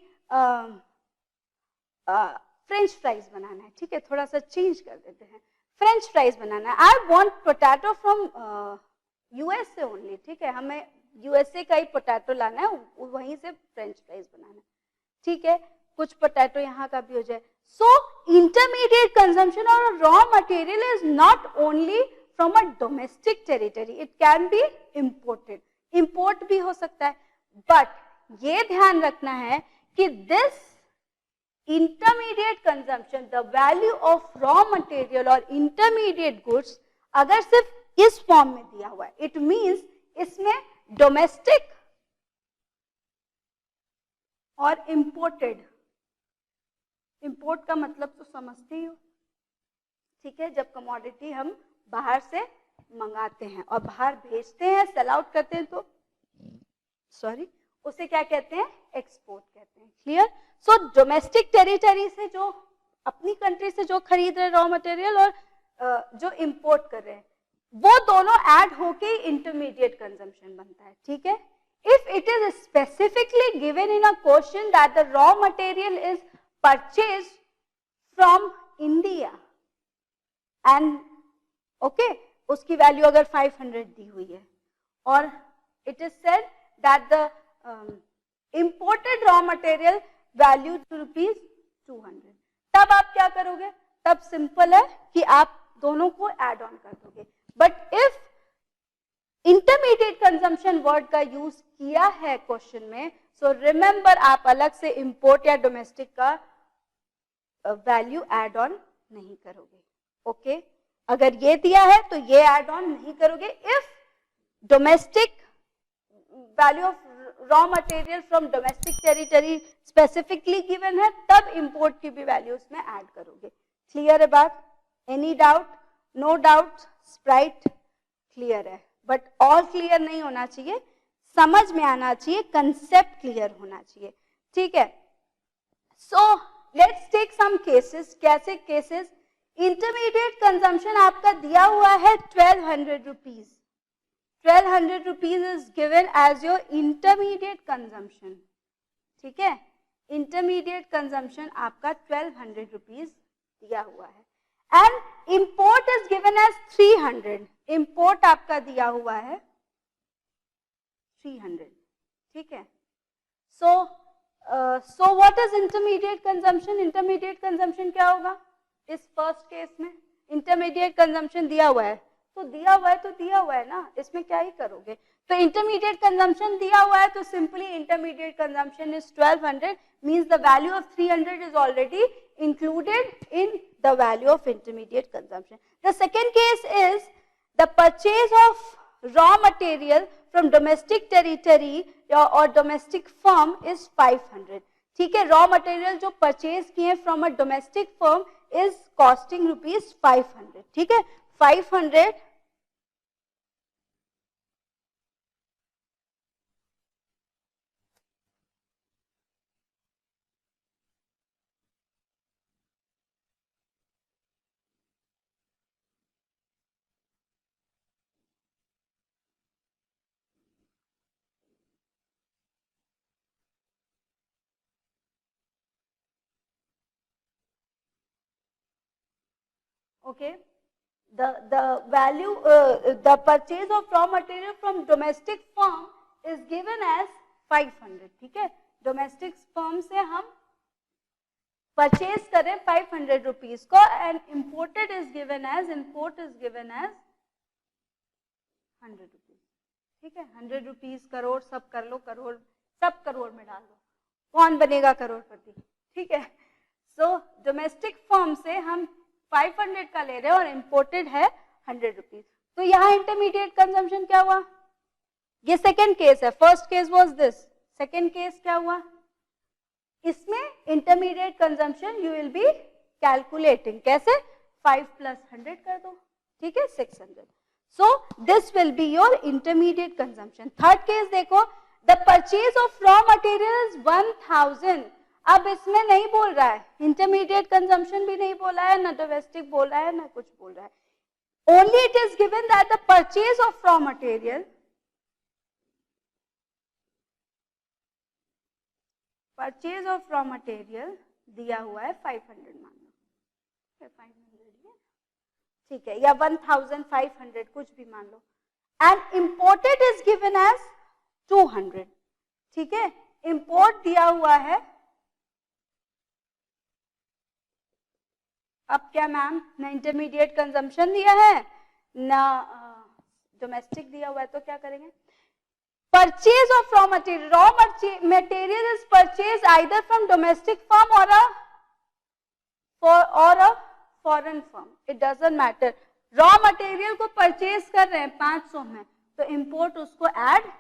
फ्रेंच फ्राइज बनाना है, ठीक है, थोड़ा सा चेंज कर देते हैं. फ्रेंच फ्राइज बनाना है. I want potato from USA only, ठीक है, हमें यूएसए का ही पोटैटो लाना है, वहीं से फ्रेंच फ्राइज बनाना है, ठीक है. कुछ पोटैटो यहाँ का भी हो जाए. So intermediate consumption or raw material is not only from a domestic territory, it can be imported. Import भी हो सकता है, but ये ध्यान रखना है कि this intermediate consumption, the value of raw material or intermediate goods, अगर सिर्फ इस फॉर्म में दिया हुआ है, it means इसमें domestic और imported, import का मतलब तो समझते ही हो, ठीक है, जब कमोडिटी हम बाहर से मंगाते हैं और बाहर भेजते हैं, सेल आउट करते हैं, तो सॉरी उसे क्या कहते हैं, एक्सपोर्ट कहते हैं. क्लियर? सो डोमेस्टिक टेरिटरी से जो अपनी कंट्री से जो खरीद रहे रॉ मटेरियल और जो इंपोर्ट कर रहे हैं, वो दोनों ऐड होके इंटरमीडिएट कंजम्पशन बनता है. ठीक है? If it is specifically given in a question that the raw material is purchased from India and okay, उसकी वैल्यू अगर 500 दी हुई है और it is said that the imported raw material value to rupees 200, तब आप क्या करोगे? तब सिंपल है कि आप दोनों को ऐड ऑन कर दोगे. But if intermediate consumption word का यूज किया है क्वेश्चन में, सो रिमेंबर आप अलग से इंपोर्ट या डोमेस्टिक का वैल्यू ऐड ऑन नहीं करोगे. ओके, अगर ये दिया है तो ये ऐड ऑन नहीं करोगे. If domestic value of raw material from domestic territory specifically given है, तब इंपोर्ट की भी वैल्यू उसमें ऐड करोगे. क्लियर है बात? Any doubt? No doubt? Sprite clear है, बट ऑल क्लियर नहीं होना चाहिए, समझ में आना चाहिए, कंसेप्ट क्लियर होना चाहिए. ठीक है? So let's take some cases. कैसे केसेस? इंटरमीडिएट कंजम्पशन आपका दिया हुआ है 1200 rupees. 1200 rupees is given as your intermediate consumption. ठीक है? Intermediate consumption आपका 1200 rupees दिया हुआ है. And import is given as 300. Import आपका दिया हुआ है 300. ठीक है? So what is intermediate consumption? Intermediate consumption क्या होगा? इस फर्स्ट केस में intermediate consumption दिया हुआ है, तो दिया हुआ है तो दिया हुआ है ना, इसमें क्या ही करोगे. तो इंटरमीडिएट कंजम्पशन दिया हुआ है, तो simply intermediate consumption is 1200, means the value of 300 is already included in the value of intermediate consumption. The second case is the purchase of raw material from domestic territory और domestic firm is 500. ठीक है? Raw material जो purchase किए from a domestic firm is costing rupees 500. ठीक है? 500 okay. The value, the purchase of raw material from domestic firm is given as 500. ठीक है? Domestic firm से हम परचेज करें 500 रुपीज को, and imported is given as 100 rupees. ठीक है? 100 रुपीज करोड़, सब कर लो, करोड़ सब करोड़ में डाल दो, कौन बनेगा करोड़पति. ठीक है? सो डोमेस्टिक फर्म से हम 500 का ले रहे हैं और इंपोर्टेड है 100 रुपीज. तो यहाँ इंटरमीडिएट कंजम्पशन क्या हुआ? ये सेकेंड केस है. First case was this. Second case क्या हुआ? इसमें intermediate consumption you will be calculating. कैसे? 5 + 100 कर दो. ठीक है? 600. So this will be your intermediate consumption. Third case देखो, the purchase of raw material is 1000. अब इसमें नहीं बोल रहा है, इंटरमीडिएट कंजम्पशन भी नहीं बोला है, ना डोमेस्टिक बोल रहा है, ना कुछ बोल रहा है. Only it is given that the purchase of raw material, purchase of raw material दिया हुआ है 500 मान लो. 500 है, ठीक है, या 1500 कुछ भी मान लो. And imported is given as 200. ठीक है? इंपोर्ट दिया हुआ है अब क्या मैम, ना इंटरमीडिएट कंजम्पशन दिया है ना डोमेस्टिक दिया हुआ है, तो क्या करेंगे? Purchase of raw material. Raw material is purchased either from domestic firm or a foreign firm. It doesn't matter. Raw material को purchase कर रहे हैं 500 में, तो import उसको add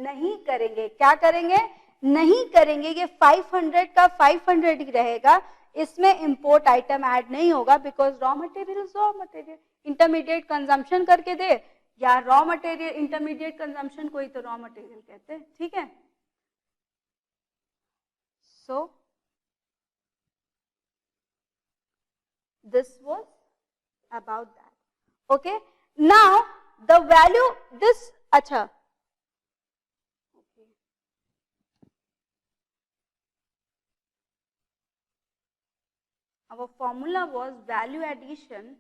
नहीं करेंगे. क्या करेंगे? नहीं करेंगे. ये 500 का 500 ही रहेगा. इसमें import item add नहीं होगा because raw material is raw material. Intermediate consumption करके दे या रॉ मटेरियल, इंटरमीडिएट कंजम्पशन को ही तो रॉ मटेरियल कहते हैं. ठीक है. So this was about that. Okay. Now the value this, अच्छा our formula was value addition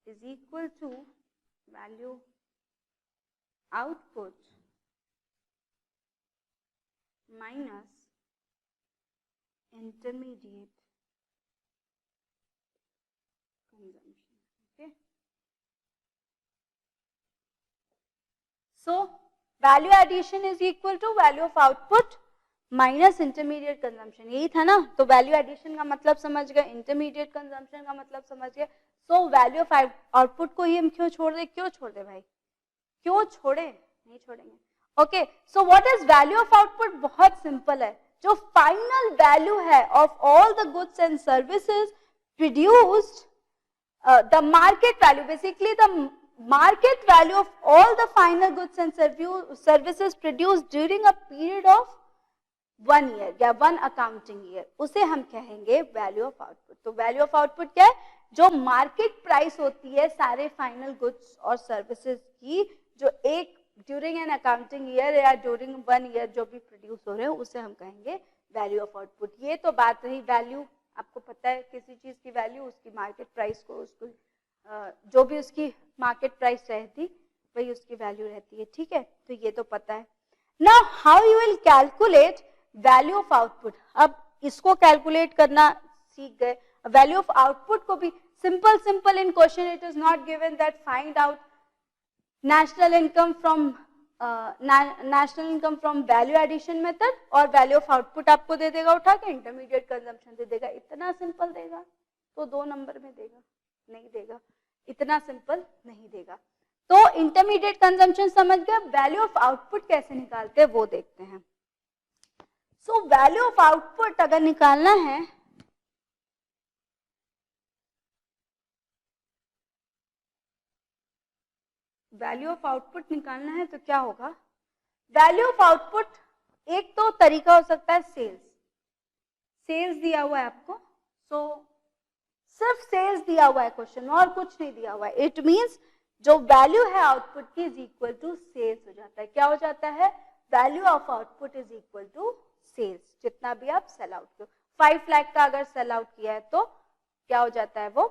is equal to value output minus intermediate consumption. Okay. So value addition is equal to value of output minus intermediate consumption. यही था ना. तो value addition का मतलब समझ गए, intermediate consumption का मतलब समझ गए. सो वैल्यू ऑफ आउटपुट को ही हम क्यों छोड़ दे? क्यों छोड़ दे भाई? क्यों छोड़े? नहीं छोड़ेंगे. Okay. So what is value of output? बहुत सिंपल है. जो फाइनल वैल्यू है of all the goods and services produced, the market value, basically the market value of all the final goods and services produced during a period of 1 year या 1 accounting year, उसे हम कहेंगे value of output. तो value of output क्या है? जो market price होती है सारे फाइनल गुड्स और सर्विसेज की, जो एक ड्यूरिंग एन अकाउंटिंग ईयर या ड्यूरिंग 1 ईयर जो भी प्रोड्यूस हो रहे हैं, उसे हम कहेंगे वैल्यू ऑफ आउटपुट. ये तो बात रही वैल्यू. आपको पता है किसी चीज की वैल्यू उसकी मार्केट प्राइस को, उसको जो भी उसकी मार्केट प्राइस रहती वही उसकी वैल्यू रहती है. ठीक है. तो ये तो पता है. Now how you will calculate value of output? अब इसको कैलकुलेट करना सीख गए. वैल्यू ऑफ आउटपुट को भी simple in question it is not given that find out national income from value addition method, और वैल्यू ऑफ आउटपुट आपको दे देगा उठा के, इंटरमीडिएट कंजम्पशन दे देगा. इतना सिंपल देगा तो 2 नंबर में देगा? नहीं देगा. इतना सिंपल नहीं देगा. तो इंटरमीडिएट कंजम्पशन समझ गए. वैल्यू ऑफ आउटपुट कैसे निकालते हैं वो देखते हैं. सो वैल्यू ऑफ आउटपुट अगर निकालना है, वैल्यू ऑफ आउटपुट निकालना है तो क्या होगा? वैल्यू ऑफ आउटपुट एक तो तरीका हो सकता है सेल्स. सेल्स दिया हुआ है आपको, सो सिर्फ सेल्स दिया हुआ है क्वेश्चन, और कुछ नहीं दिया हुआ है. इट मींस जो वैल्यू है आउटपुट की इज इक्वल टू सेल्स हो जाता है. क्या हो जाता है? Value of output is equal to sales. जितना भी आप सेल आउट करो, 5 लाख का अगर सेल आउट किया है तो क्या हो जाता है? वो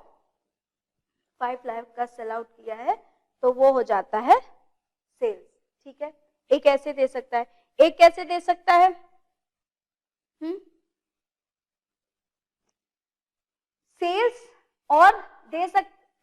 5 लाख का सेल आउट किया है तो वो हो जाता है सेल्स. ठीक है. एक ऐसे दे सकता है, एक कैसे दे सकता है? सेल्स और दे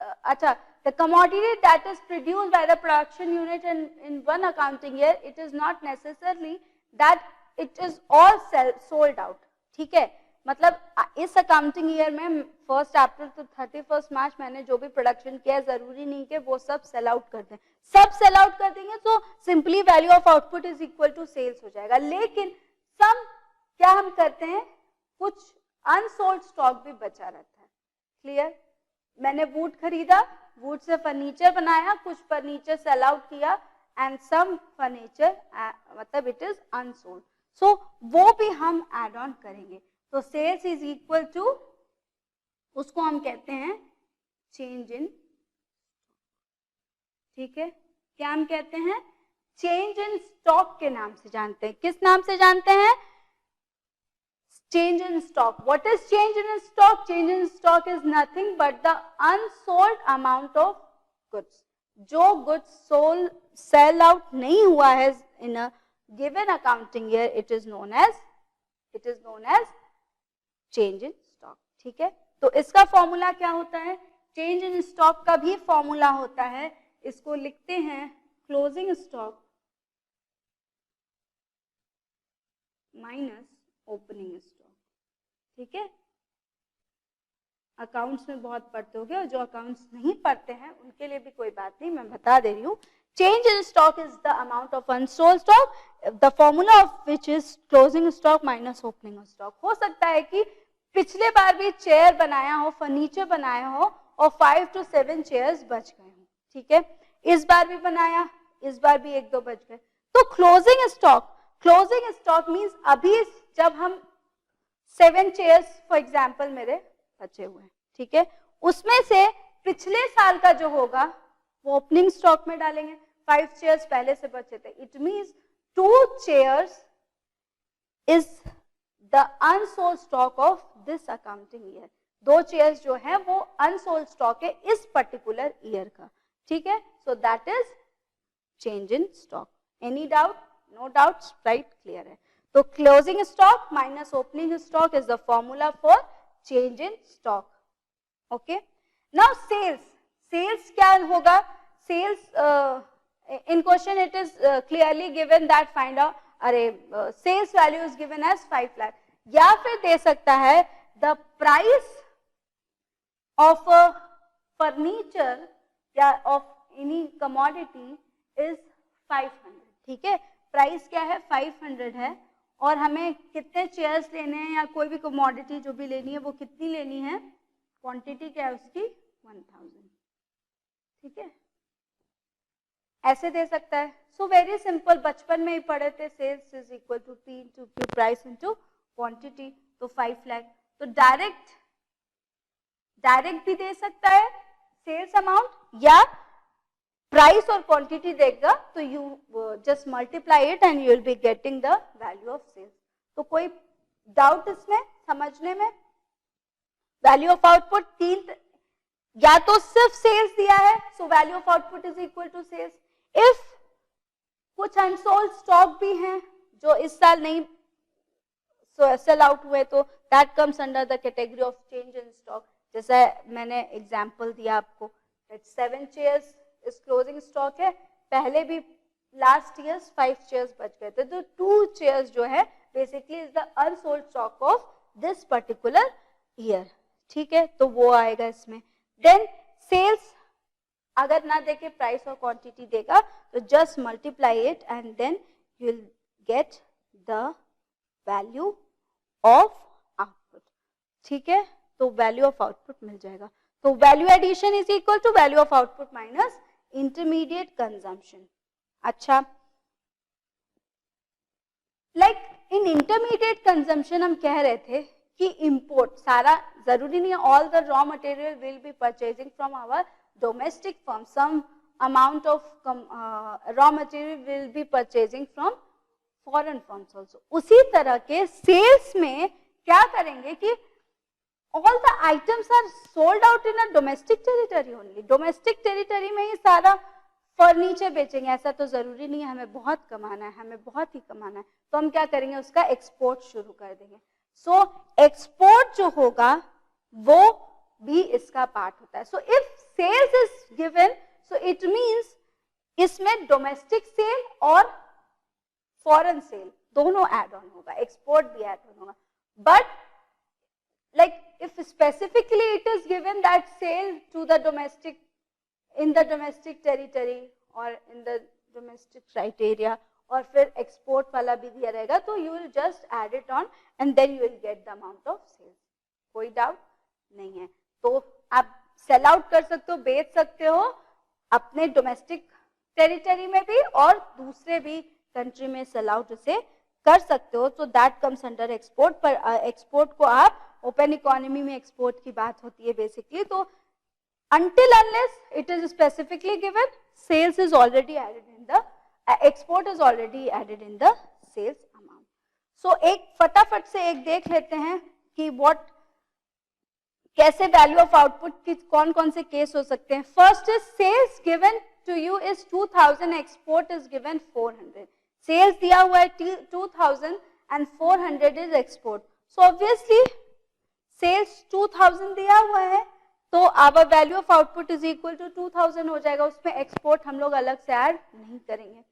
अच्छा, the commodity that is produced by the production unit in one accounting year, it is not necessarily that it is all sold out. ठीक है. मतलब इस अकाउंटिंग ईयर में 1 अप्रैल to 31 मार्च मैंने जो भी प्रोडक्शन किया है, जरूरी नहीं कि वो सब सेल आउट कर दें. सब सेल आउट कर देंगे तो simply value of output is equal to sales हो जाएगा. लेकिन सब क्या हम करते हैं, कुछ अनसोल्ड स्टॉक भी बचा रहता है. क्लियर? मैंने वुड खरीदा, वुड से फर्नीचर बनाया, कुछ फर्नीचर सेल आउट किया एंड सम फर्नीचर मतलब इट इज अनसोल्ड. सो वो भी हम एड ऑन करेंगे. तो सेल्स इज इक्वल टू, उसको हम कहते हैं चेंज इन. ठीक है. क्या हम कहते हैं? चेंज इन स्टॉक के नाम से जानते हैं. किस नाम से जानते हैं? change in stock. What is change in stock? Change in stock is nothing but the unsold amount of goods. जो goods sold sell out नहीं हुआ है in a given accounting year, it is known as change in stock. ठीक है. तो इसका formula क्या होता है, चेंज इन स्टॉक का भी फॉर्मूला होता है, इसको लिखते हैं closing stock minus opening stock. ठीक है, अकाउंट्स में बहुत पढ़ते होगे और जो अकाउंट्स नहीं पढ़ते हैं उनके लिए भी कोई बात नहीं, मैं बता दे रही हूँ। Change in stock is the amount of unsold stock, the formula of which is closing stock minus opening stock. हो सकता है कि पिछले बार भी चेयर बनाया हो, फर्नीचर बनाया हो और 5 to 7 चेयर्स बच गए हो। ठीक है, इस बार भी बनाया, इस बार भी 1-2 बच गए, तो क्लोजिंग स्टॉक मीन्स अभी जब हम 7 चेयर्स फॉर एग्जाम्पल मेरे बचे हुए हैं, ठीक है, उसमें से पिछले साल का जो होगा वो ओपनिंग स्टॉक में डालेंगे। 5 चेयर्स पहले से बचे थे, it means 2 chairs is the unsold stock of this accounting year. 2 chairs जो है वो अनसोल्ड स्टॉक है इस पर्टिकुलर ईयर का। ठीक है, so that is change in stock. Any doubt? No doubts, right, clear है। तो closing stock minus opening stock is the formula for change in stock. Okay, now sales क्या होगा? Sales in question it is clearly given that find out, अरे sales value is given as 5 lakh, या फिर दे सकता है the price of a furniture या of any commodity is 500। ठीक है, प्राइस क्या है? 500 है, और हमें कितने चेयर्स लेने हैं या कोई भी कमोडिटी जो भी लेनी है वो कितनी लेनी है? क्वांटिटी क्या है उसकी? 1000। ठीक है, ऐसे दे सकता है। सो वेरी सिंपल, बचपन में ही पढ़े थे, sales is equal to P into Q, price into quantity, तो 5 लाख। तो डायरेक्ट भी दे सकता है सेल्स अमाउंट, या प्राइस और क्वांटिटी देगा तो you just multiply it and you will be getting the value of sales. तो कोई डाउट इसमें समझने में? वैल्यू ऑफ आउटपुट 3, या तो सिर्फ सेल्स दिया है, so value of output is equal to sales. If कुछ अनसोल्ड स्टॉक भी हैं जो इस साल नहीं सेल आउट हुए, तो that comes under the category of change in stock. जैसा मैंने एग्जांपल दिया आपको, दैट 7 चेयर्स इस क्लोजिंग स्टॉक है, पहले भी लास्ट ईयर 5 चेयर्स बच गए थे, तो 2 चेयर्स जो है basically is the unsold stock of this particular year. ठीक है, तो वो आएगा इसमें। देन सेल्स अगर ना देके प्राइस और क्वांटिटी देगा तो just multiply it and then you will get the value of output. ठीक है, तो वैल्यू ऑफ आउटपुट मिल जाएगा। तो value addition is equal to value of output minus intermediate consumption. अच्छा, लाइक इन इंटरमीडिएट कंजम्पशन हम कह रहे थे कि इंपोर्ट सारा जरूरी नहीं है, all the raw material will be purchasing from our domestic firm, some amount of raw material will be purchasing from foreign firms also. उसी तरह के सेल्स में क्या करेंगे कि all the items are sold out in a domestic territory only. Domestic territory में ही सारा फर्नीचर बेचेंगे, ऐसा तो जरूरी नहीं है, हमें बहुत कमाना है, हमें बहुत ही कमाना है, तो हम क्या करेंगे? उसका एक्सपोर्ट शुरू कर देंगे। सो एक्सपोर्ट जो होगा वो भी इसका पार्ट होता है। So if sales is given, so it means इसमें डोमेस्टिक सेल और फॉरेन सेल दोनों ऐड ऑन होगा, एक्सपोर्ट भी ऐड ऑन होगा। But like if specifically it is given that sale to the domestic, in the domestic territory or in the domestic criteria, और फिर export वाला भी दिया रहेगा, तो you will just add it on and then you will get the amount of sales। कोई doubt नहीं है। तो आप सेल आउट कर सकते हो, बेच सकते हो अपने डोमेस्टिक टेरिटरी में भी और दूसरे भी कंट्री में सेल आउट उसे कर सकते हो, तो दैट कम्स अंडर एक्सपोर्ट। पर एक्सपोर्ट को आप ओपन इकोनॉमी में एक्सपोर्ट की बात होती है बेसिकली, तो until unless it is specifically given, sales is already added in the export is already added in the sales amount। so एक फटाफट से एक देख लेते हैं कि what कैसे वैल्यू ऑफ आउटपुट की कौन कौन से केस हो सकते हैं। First is sales given to you is 2000, export is given 400। Sales दिया हुआ है 2000 and 400 is export. So obviously sales 2000 दिया हुआ है, तो our value of output is equal to 2000 हो जाएगा, उसमें एक्सपोर्ट हम लोग अलग से ऐड नहीं करेंगे.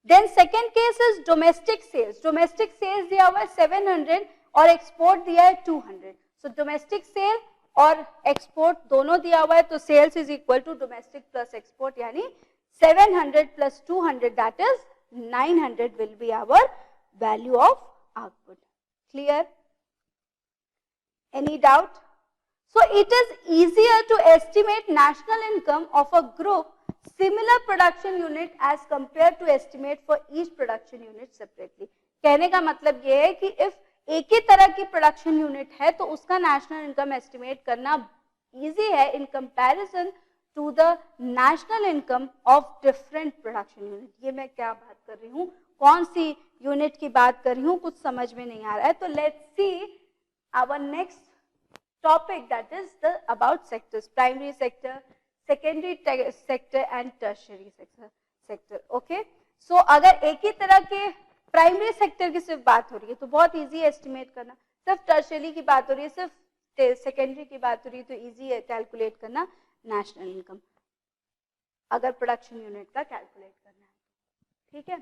Then second case is domestic sales. Domestic sales दिया हुआ है 700 और एक्सपोर्ट दिया है 200. सो डोमेस्टिक सेल और एक्सपोर्ट दोनों दिया हुआ है, तो sales is equal to domestic plus export, यानी 700 plus 200, that is 900 will be our value of output. Clear? Any doubt? So it is easier to estimate national income of a group similar production unit as compared to estimate for each production unit separately. कहने का मतलब ये है कि if एक ही तरह की production unit है तो उसका नेशनल इनकम एस्टिमेट करना इजी है in comparison to the national income of different production unit. ये मैं क्या बात कर रही हूँ, कौन सी यूनिट की बात कर रही हूँ, कुछ समझ में नहीं आ रहा है. तो let's see our next topic, that is the about sectors, primary sector, secondary sector and tertiary sector. Okay, so अगर एक ही तरह के प्राइमरी सेक्टर की सिर्फ बात हो रही है तो बहुत इजी है एस्टिमेट करना, सिर्फ टर्शियरी की बात हो रही है, सिर्फ सेकेंडरी की बात हो रही है तो इजी है कैलकुलेट करना नेशनल इनकम, अगर प्रोडक्शन यूनिट का कैलकुलेट करना है. ठीक है.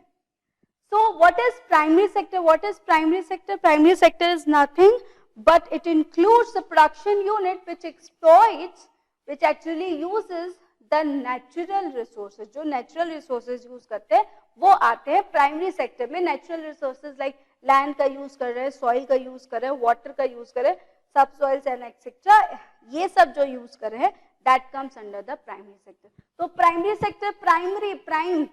So what is primary sector? What is primary sector? Primary sector is nothing but it includes the production unit which exploits, which actually uses the natural resources. जो natural resources use करते हैं वो आते हैं प्राइमरी सेक्टर में. natural resources like land का use कर रहे हैं, soil का यूज कर रहे हैं, water का यूज कर रहे हैं, subsoils and etc. ये सब जो यूज कर रहे हैं that comes under the primary sector. तो प्राइमरी सेक्टर प्राइमरी प्राइम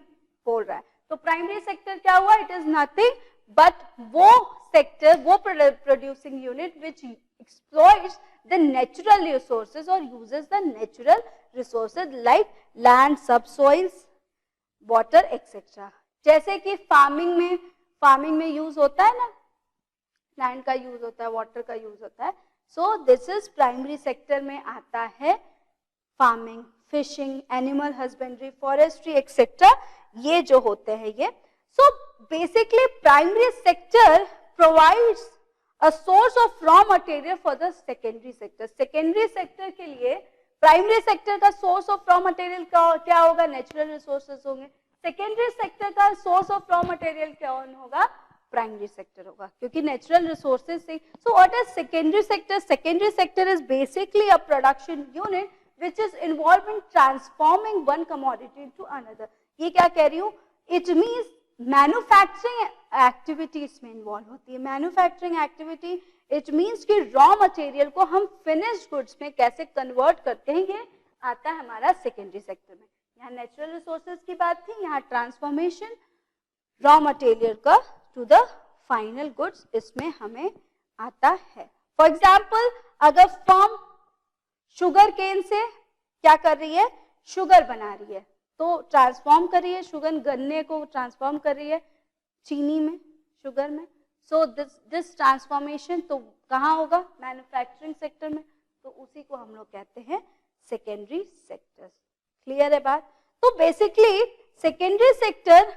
बोल रहा है, तो प्राइमरी सेक्टर क्या हुआ? इट इज नथिंग बट वो सेक्टर, वो producing unit which exploits the natural resources और uses the natural resources like land, subsoils, water etcetera. जैसे कि फार्मिंग में यूज होता है ना, लैंड का यूज होता है, वाटर का यूज होता है. So this is primary sector में आता है farming, fishing, animal husbandry, forestry etcetera, ये जो होते हैं ये. So basically primary sector provides a source of raw material for the secondary sector. Secondary sector के लिए primary sector का source of raw material क्या होगा? Natural resources होंगे. Secondary sector का source of raw material क्या होगा? Primary sector होगा, क्योंकि natural resources से. So what is secondary sector? Secondary sector is basically a production unit which is involved in transforming one commodity into another. ये क्या कह रही हूँ? It means मैन्युफैक्चरिंग एक्टिविटी इसमें इन्वॉल्व होती है. मैन्युफैक्चरिंग एक्टिविटी इट मीन्स कि रॉ मटेरियल को हम फिनिश्ड गुड्स में कैसे कन्वर्ट करते हैं, ये आता है हमारा सेकेंडरी सेक्टर में. यहाँ नेचुरल रिसोर्सेज की बात थी, यहाँ ट्रांसफॉर्मेशन रॉ मटेरियल का टू द फाइनल गुड्स इसमें हमें आता है. फॉर एग्जाम्पल अगर फर्म शुगर केन से क्या कर रही है? शुगर बना रही है, तो ट्रांसफॉर्म कर रही है शुगर, गन्ने को ट्रांसफॉर्म कर रही है चीनी में, शुगर में. सो दिस ट्रांसफॉर्मेशन तो कहाँ होगा? मैन्युफैक्चरिंग सेक्टर में. तो उसी को हम लोग कहते हैं सेकेंडरी सेक्टर. क्लियर है बात? तो basically secondary sector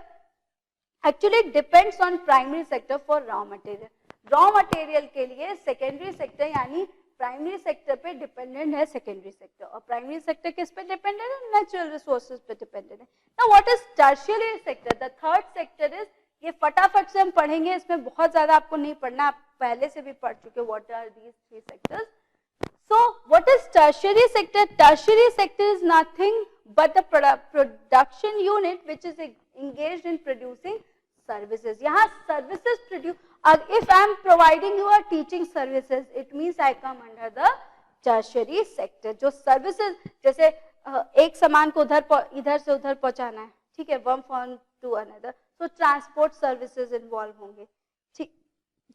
actually depends on primary sector for raw material. Raw material के लिए सेकेंडरी सेक्टर यानी प्राइमरी सेक्टर पे डिपेंडेंट है सेकेंडरी सेक्टर, और प्राइमरी सेक्टर किस पे डिपेंडेंट है? नेचुरल रिसोर्सेज पे डिपेंडेंट है. Now what is tertiary sector? The third sector is, ये फटाफट से हम पढ़ेंगे, इसमें बहुत ज्यादा आपको नहीं पढ़ना, आप पहले से भी पढ़ चुके. What are these three sectors? So what is tertiary sector? Tertiary sector is nothing but the production unit which is engaged in producing services. यहाँ services produce, if I am providing you a teaching services, it means I come under the tertiary sector. जो services, जैसे एक सामान को इधर से उधर पहुंचाना है, ठीक है, one from to another, so transport services involve होंगे.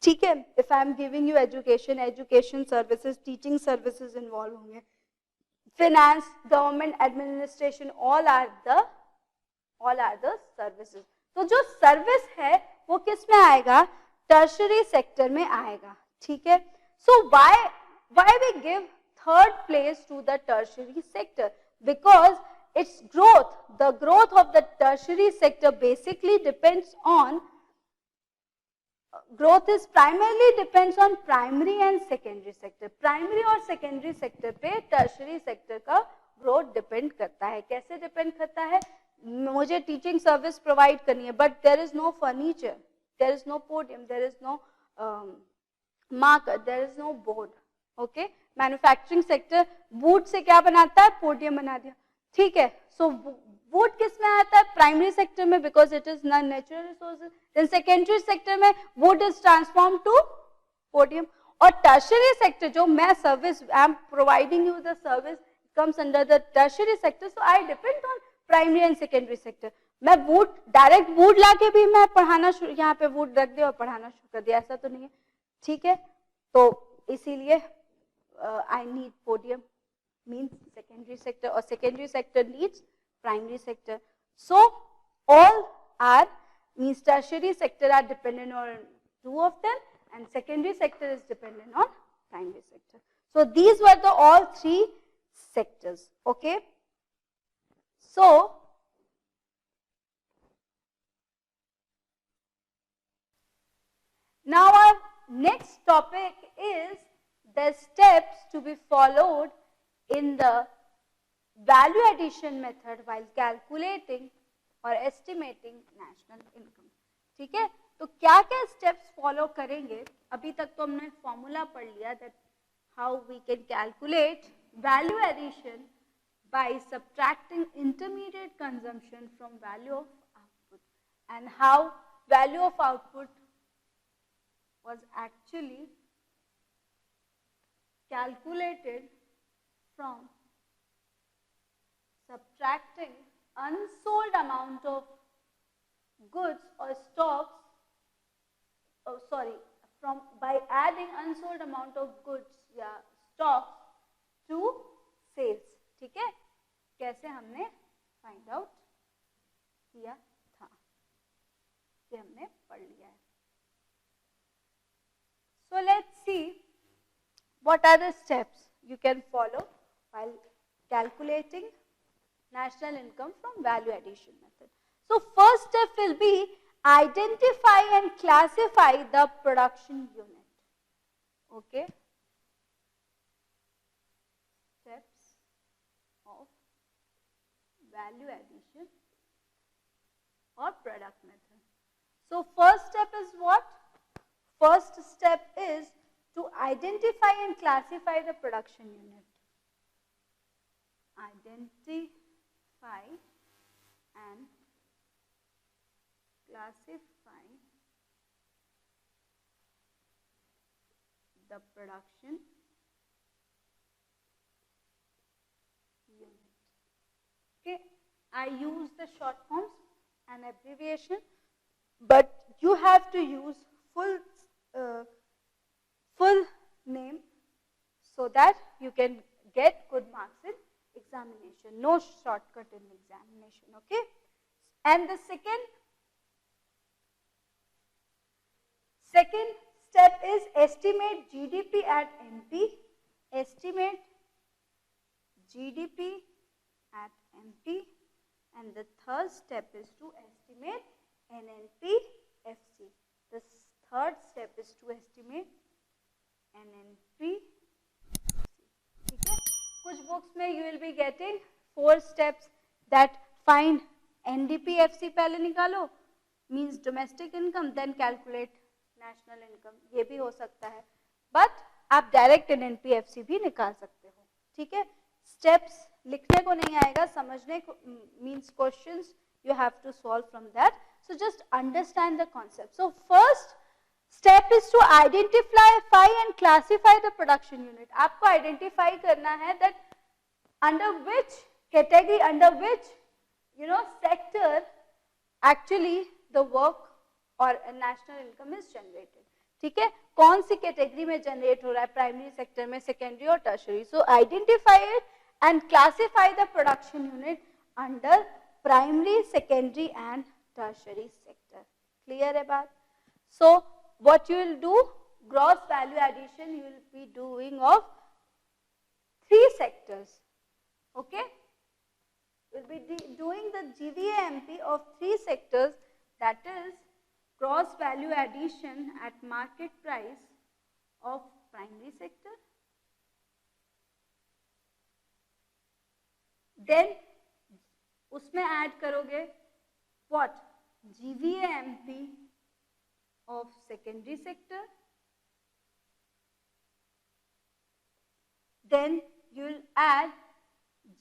ठीक है. If I am giving you education, education services, teaching services involve होंगे. Finance, government administration, all are the services. तो जो सर्विस है वो किस में आएगा? टर्शियरी सेक्टर में आएगा. ठीक है. सो why we give third place to the tertiary sector? Because its growth, the growth of the tertiary sector basically depends on growth is primarily depends on primary and secondary sector. Primary और secondary sector पे tertiary sector का growth depend करता है. कैसे depend करता है? मुझे teaching service provide करनी है, but there is no furniture, there is no podium, there is no marker, there is no board. Okay? Manufacturing sector wood से क्या बनाता है? Podium बना दिया. ठीक है? So wood किस में आता है? Primary sector में, because it is non-natural resources. Then secondary sector में wood is transformed to podium. और tertiary sector जो मैं service, I am providing you the service, comes under the tertiary sector. So I depend on primary and secondary sector. मैं wood direct wood लाके भी मैं पढ़ाना शुरू, यहाँ पे wood रख दिया और पढ़ाना शुरू कर दिया, ऐसा तो नहीं है. ठीक है? तो इसीलिए I need podium means secondary sector, or secondary sector needs primary sector. So all are means tertiary sector are dependent on two of them, and secondary sector is dependent on primary sector. So these were the all three sectors. Okay. So now our next topic is the steps to be followed in the value addition method while calculating or estimating national income. ठीक है? तो क्या क्या steps follow करेंगे? अभी तक तो हमने formula पढ़ लिया that how we can calculate value addition by subtracting intermediate consumption from value of output, and how value of output was actually calculated from subtracting unsold amount of goods or stocks, from by adding unsold amount of goods या stocks to sales. ठीक है? कैसे हमने find out किया था, ये हमने पढ़ लिया है. So let's see what are the steps you can follow while calculating national income from value addition method. So first step will be identify and classify the production unit. Okay. Steps of value addition or product method. So first step is what? First step is to identify and classify the production unit. Identify and classify the production unit. Okay, I use the short forms and abbreviation, but you have to use full name so that you can get good marks in examination. No shortcut in examination. Okay, and the second step is estimate GDP at NP. Estimate GDP at NP, and the third step is to estimate NNP FC. The third step is to estimate NNP FC. ठीक है? कुछ books में you will be getting 4 steps that find NDP FC पहले निकालो, means domestic income, then calculate national income. ये भी हो सकता है, but आप direct NNP FC भी निकाल सकते हो. ठीक है? Steps लिखने को नहीं आएगा, समझने को means questions you have to solve from that. So just understand the concept. So first step is to identify and classify the production unit. आपको identify करना है that under which category, under which sector actually the work or national income is generated. ठीक है? कौन सी category में generate हो रहा है, primary sector में, secondary और tertiary. So identify it and classify the production unit under primary, secondary and tertiary sector. Clear about? So what you will do, gross value addition you will be doing of 3 sectors. Okay? You will be doing the GVAMP of 3 sectors, that is gross value addition at market price of primary sector. Then उसमें add करोगे what? GVAMP of secondary sector. Then you will add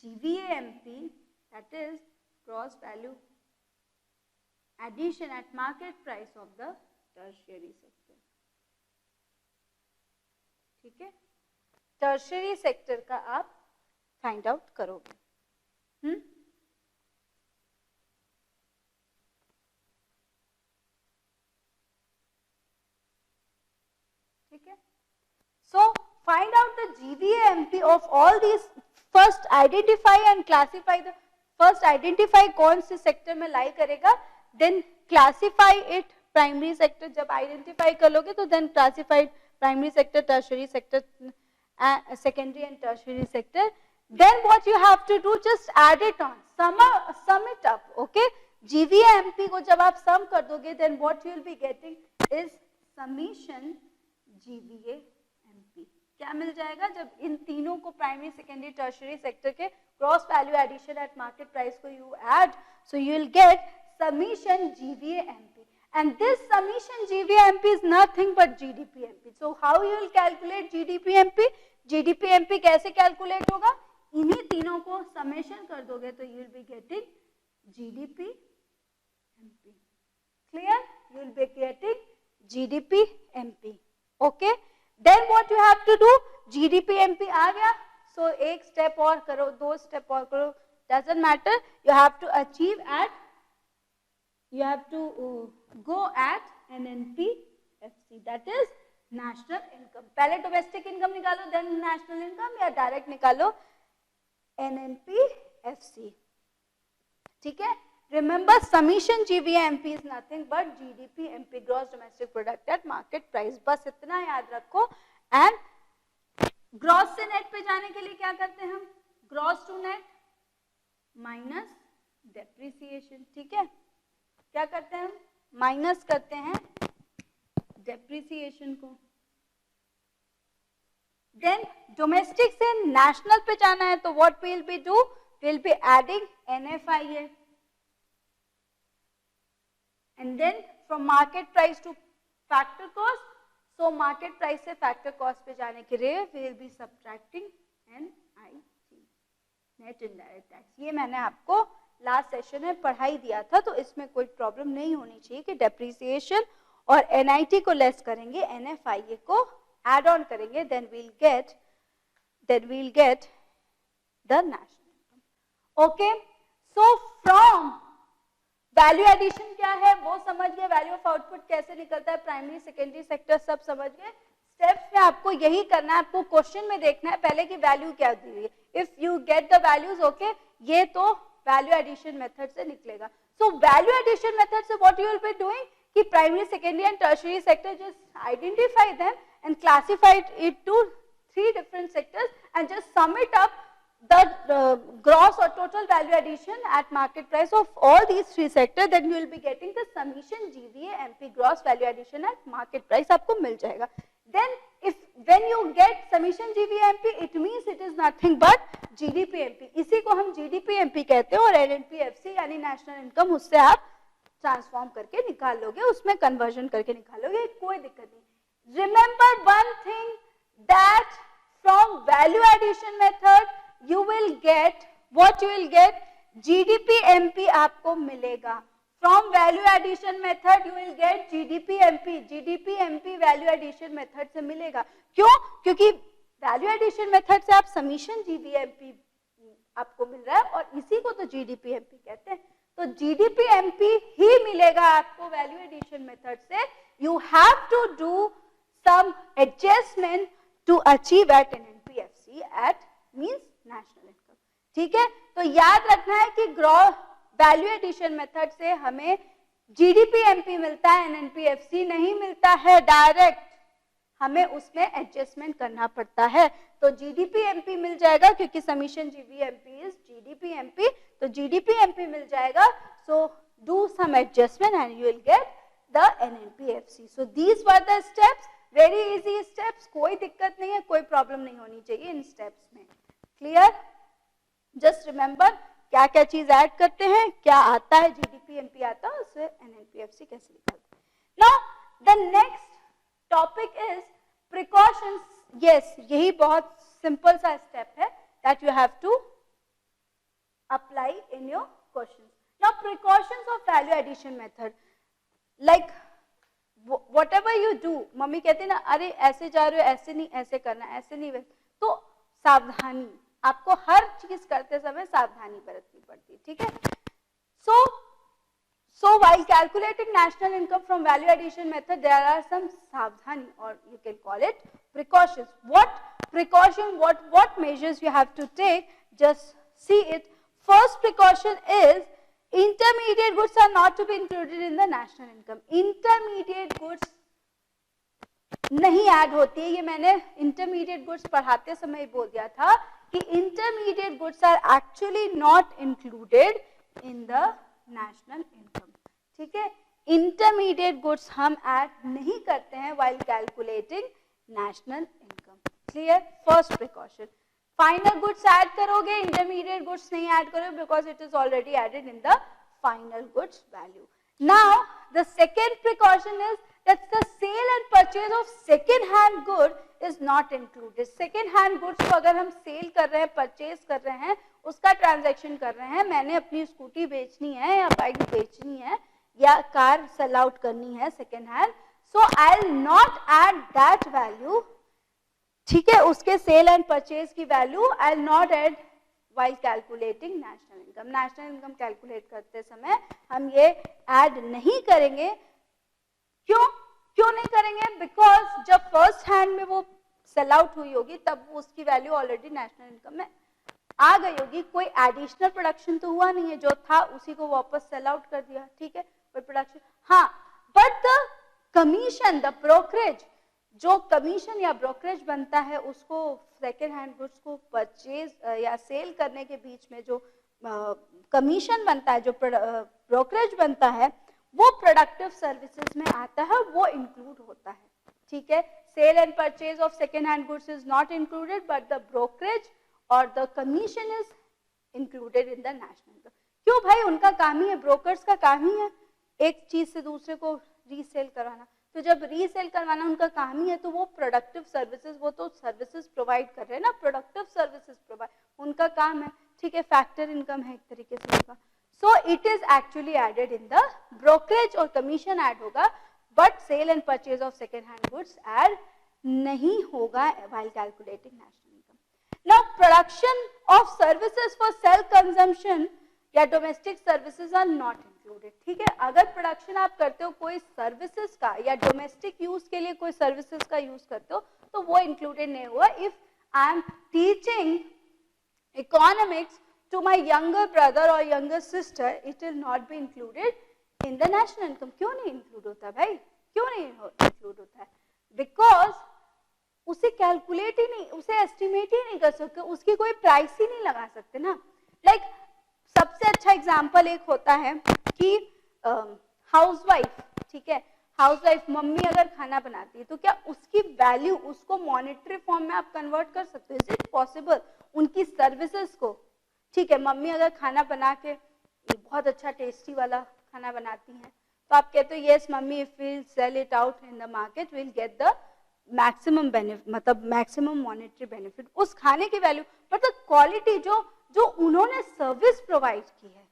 GVAMP, that is gross value addition at market price of the tertiary sector. ठीक है, tertiary sector का आप find out करोगे. ठीक है, सो find out the GVAMP of all these. First identify and classify the, first identify कौन से sector में लाई करेगा, then classify it primary sector. जब identify कर लोगे तो then classify primary sector, tertiary sector, secondary and tertiary sector. Then what you have to do, just add it on, sum it up. Okay, GVAMP को जब आप sum कर दोगे, then what you will be getting is summation GVAMP. क्या मिल जाएगा जब इन तीनों को प्राइमरी सेकेंडरी टर्शियरी सेक्टर के cross value addition at market price को you add, so you will get summation GVAMP, and this summation GVAMP is nothing but GDPMP. So how you will calculate GDPMP? GDPMP कैसे calculate होगा? इन्हीं तीनों को summation कर दोगे तो you will be getting GDPMP. Clear? You will be getting GDPMP. Okay, then what you have to do, GDPMP आ गया, so एक स्टेप और करो, दो स्टेप और करो, doesn't matter, you have to achieve at, you have to go at NNPFC, that is national income. पहले domestic income निकालो, then national income, या direct निकालो NNPFC. ठीक है, remember summation GVAMP is nothing but GDPMP, gross domestic product at market price. बस इतना याद रखो. एंड ग्रॉस से नेट पे जाने के लिए क्या करते हैं हम? Gross to net minus depreciation. ठीक है, क्या करते हैं हम? माइनस करते हैं डेप्रिसिएशन को. देन डोमेस्टिक से नेशनल पे जाना है तो what will be do? Will be adding NFIA. And then from market price to factor cost, so market price से factor cost पे जाने के लिए we will be subtracting NIT, net indirect tax. ये मैंने आपको लास्ट सेशन में पढ़ाई दिया था, तो इसमें कोई प्रॉब्लम नहीं होनी चाहिए कि डेप्रिसिएशन और NIT को लेस करेंगे, NFIA को एड ऑन करेंगे, then we'll get the national income. Okay, so from value addition क्या है वो समझ गए, वैल्यू ऑफ आउटपुट कैसे निकलता है, प्राइमरी सेकेंडरी सेक्टर सब समझ गए. स्टेप्स में आपको यही करना है, आपको क्वेश्चन में देखना है पहले कि वैल्यू क्या दी हुई है. If you get the values, okay, ये तो वैल्यू एडिशन मेथड से निकलेगा. सो वैल्यू एडिशन मेथड से what you will be doing कि primary secondary and tertiary sector, just identify them and classify it to 3 different sectors and just sum it up the gross or total value addition at market price of all these 3 sectors, then you will be getting the summation GVAMP, gross value addition at market price आपको मिल जाएगा. Then if when you get summation GVAMP, it means it is nothing but GDPMP. इसी को हम GDPMP कहते हैं, और NNPFC यानी national income, उससे आप ट्रांसफॉर्म करके निकाल लोगे, उसमें कन्वर्जन करके निकालोगे, कोई दिक्कत नहीं. Remember one thing, that from value addition method you will get what you will get, GDPMP आपको मिलेगा. From value addition method you will get GDPMP value addition method से मिलेगा. क्यों? क्योंकि value addition method से आप summation GVAMP आपको मिल रहा है, और इसी को तो GDPMP कहते हैं. तो GDPMP ही मिलेगा आपको value addition method से. You have to do some adjustment to achieve at NNPFC at means national income. ठीक है, तो याद रखना है कि ग्रॉस वैल्यू एडिशन मेथड से हमें GDPMP मिलता है, NNPFC नहीं मिलता है डायरेक्ट, हमें उसमें एडजस्टमेंट करना पड़ता है. तो GDPMP मिल जाएगा क्योंकि समीशन GVAMP इज GDPMP, तो GDPMP मिल जाएगा. So do some adjustment and you will get the NNPFC. So these were the steps, very easy steps, कोई दिक्कत नहीं है, कोई प्रॉब्लम नहीं होनी चाहिए इन स्टेप्स में. क्लियर? जस्ट रिमेंबर क्या क्या चीज ऐड करते हैं, क्या आता है, जीडीपी एमपी आता है, उससे एनएनपीएफसी कैसे निकालते हैं. Now the next topic is precautions. Yes, यही बहुत सिंपल सा स्टेप है that you have to apply in your questions. Now precautions of value addition method, like whatever you do, mummy कहते हैं ना, अरे ऐसे जा रहे हो, ऐसे नहीं, ऐसे करना, ऐसे नहीं, तो सावधानी, आपको हर चीज करते समय सावधानी बरतनी पड़ती है. ठीक है? So while calculating national income from value addition method, there are some सावधानी, or you can call it precautions. What precaution, what measures you have to take? Just see it. First precaution is intermediate goods are not to be included in the national income. Intermediate goods नहीं add होती है. ये मैंने intermediate goods पढ़ाते समय बोल दिया था कि intermediate goods are actually not included in the national income. ठीक है? इंटरमीडिएट गुड्स हम ऐड नहीं करते हैं while calculating national income. Clear? First precaution. Final goods add करोगे, इंटरमीडिएट गुड्स नहीं ऐड करोगे because it is already added in the final goods value. Now the second precaution is that the sale and purchase of second hand good is not included. second hand goods को अगर हम cell कर रहे हैं, purchase कर रहे हैं, उसका ट्रांजैक्शन कर रहे हैं, मैंने अपनी स्कूटी बेचनी है या बाइक बेचनी है या कार सेल आउट करनी है second hand, so I will not add that value. ठीक है? उसके सेल एंड परचेज की value I will not add while calculating national income. National income calculate करते समय हम ये ऐड नहीं करेंगे. क्यों नहीं करेंगे? बिकॉज जब फर्स्ट हैंड में वो सेल आउट हुई होगी तब उसकी वैल्यू ऑलरेडी नेशनल इनकम में आ गई होगी. कोई एडिशनल प्रोडक्शन तो हुआ नहीं है, जो था उसी को वापस सेल आउट कर दिया. ठीक है? कोई प्रोडक्शन, हाँ, but the commission, the brokerage, जो कमीशन या ब्रोकरेज बनता है उसको सेकेंड हैंड गुड्स को परचेज या सेल करने के बीच में जो कमीशन बनता है, जो ब्रोकरेज बनता है, वो प्रोडक्टिव सर्विसेज में आता है, वो इंक्लूड होता है. ठीक है? Sale and purchase of second hand goods is not included but the brokerage or the commission is included in the national. क्यों भाई? उनका काम ही है, ब्रोकर्स का काम ही है एक चीज से दूसरे को रीसेल करवाना. तो जब रीसेल करवाना उनका काम ही है तो वो प्रोडक्टिव सर्विसेज, वो तो सर्विसेज प्रोवाइड कर रहे हैं ना, प्रोडक्टिव सर्विसेज प्रोवाइड उनका काम है. ठीक है? फैक्टर इनकम है एक तरीके से उनका. So it is actually added in the brokerage और commission add होगा, but sale and purchase of second hand goods add नहीं होगा while calculating national income. Now production of services for self consumption या domestic services are not included. ठीक है? अगर production आप करते हो कोई सर्विसेज का या डोमेस्टिक यूज के लिए कोई सर्विसेज का यूज करते हो तो वो इंक्लूडेड नहीं हुआ. If I am teaching economics to my younger brother or younger sister, it will not be included in the national income. क्यों नहीं include होता भाई? क्यों नहीं include होता है? Because उसे calculate ही नहीं, उसे estimate ही नहीं कर सकते, उसकी कोई price ही नहीं लगा सकते ना. Like सबसे अच्छा example एक होता है कि housewife, ठीक है? housewife मम्मी अगर खाना बनाती है तो क्या उसकी वैल्यू, उसको monetary form में आप convert कर सकते हो? Is it possible? उनकी services को, ठीक है, मम्मी अगर खाना बना के बहुत अच्छा टेस्टी वाला खाना बनाती हैं तो आप कहते हो yes mummy, if we sell it out in the market we will get the maximum benefit, मतलब मैक्सिमम मॉनेटरी बेनिफिट उस खाने की वैल्यू. बट द क्वालिटी जो उन्होंने सर्विस प्रोवाइड की है,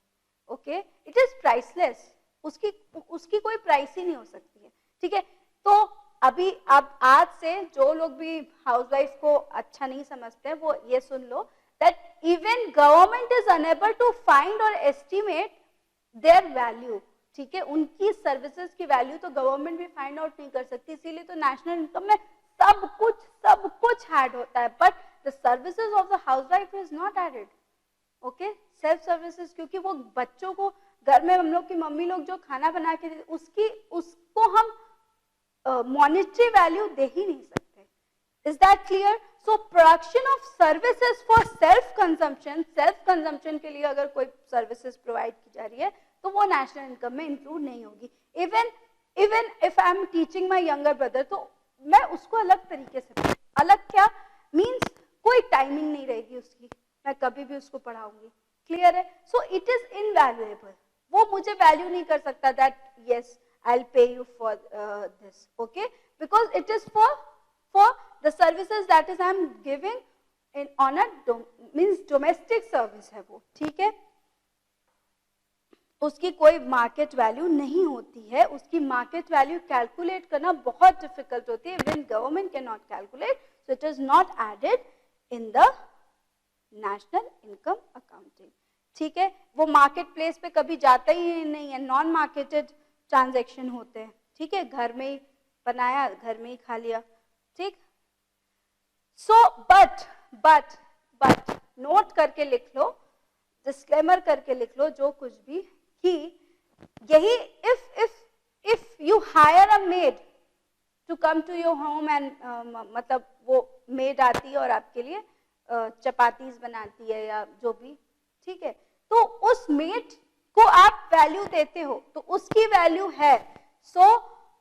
ओके, इट इज प्राइसलेस. उसकी कोई प्राइस ही नहीं हो सकती है. ठीक है? तो अभी अब आज से जो लोग भी हाउसवाइफ को अच्छा नहीं समझते हैं वो ये सुन लो that even government is unable to find or estimate their value. ठीक है? उनकी सर्विसेज की वैल्यू तो गवर्नमेंट भी फाइंड आउट नहीं कर सकती, इसीलिए तो नेशनल इनकम में सब कुछ ऐड होता है but the services of the housewife is not added. Okay? Self services, क्योंकि वो बच्चों को घर में हम लोग की मम्मी लोग जो खाना बना के उसको हम मॉनेटरी वैल्यू दे ही नहीं सकते. Is that clear? So production of services for self consumption के लिए अगर कोई सर्विसेज प्रोवाइड की जा रही है तो वो नेशनल इनकम में इंक्लूड नहीं होगी. Even even if I am teaching my younger brother, तो मैं उसको अलग तरीके से, अलग क्या मीन्स कोई टाइमिंग नहीं रहेगी उसकी, मैं कभी भी उसको पढ़ाऊंगी, क्लियर है। सो इट इज इनवैल्यूएबल, वो मुझे वैल्यू नहीं कर सकता that yes I will pay you for this, okay, because it is for the services that is I am giving in on a means domestic service है वो, ठीक है। उसकी कोई मार्केट वैल्यू नहीं होती है, उसकी मार्केट वैल्यू कैलकुलेट करना बहुत डिफिकल्ट होती है, even government can not calculate, so it is not added in the national income accounting, ठीक है। वो मार्केट प्लेस पे कभी जाता ही नहीं है, नॉन मार्केटेड ट्रांजैक्शन होते हैं, ठीक है, घर में ही बनाया, घर में ही खा लिया, ठीक। सो बट नोट करके लिख लो, डिस्क्लेमर करके लिख लो जो कुछ भी, कि यही if you hire a maid to come to your home and मतलब वो मेड आती है और आपके लिए चपातीज बनाती है या जो भी, ठीक है, तो उस मेड को आप वैल्यू देते हो तो उसकी वैल्यू है। सो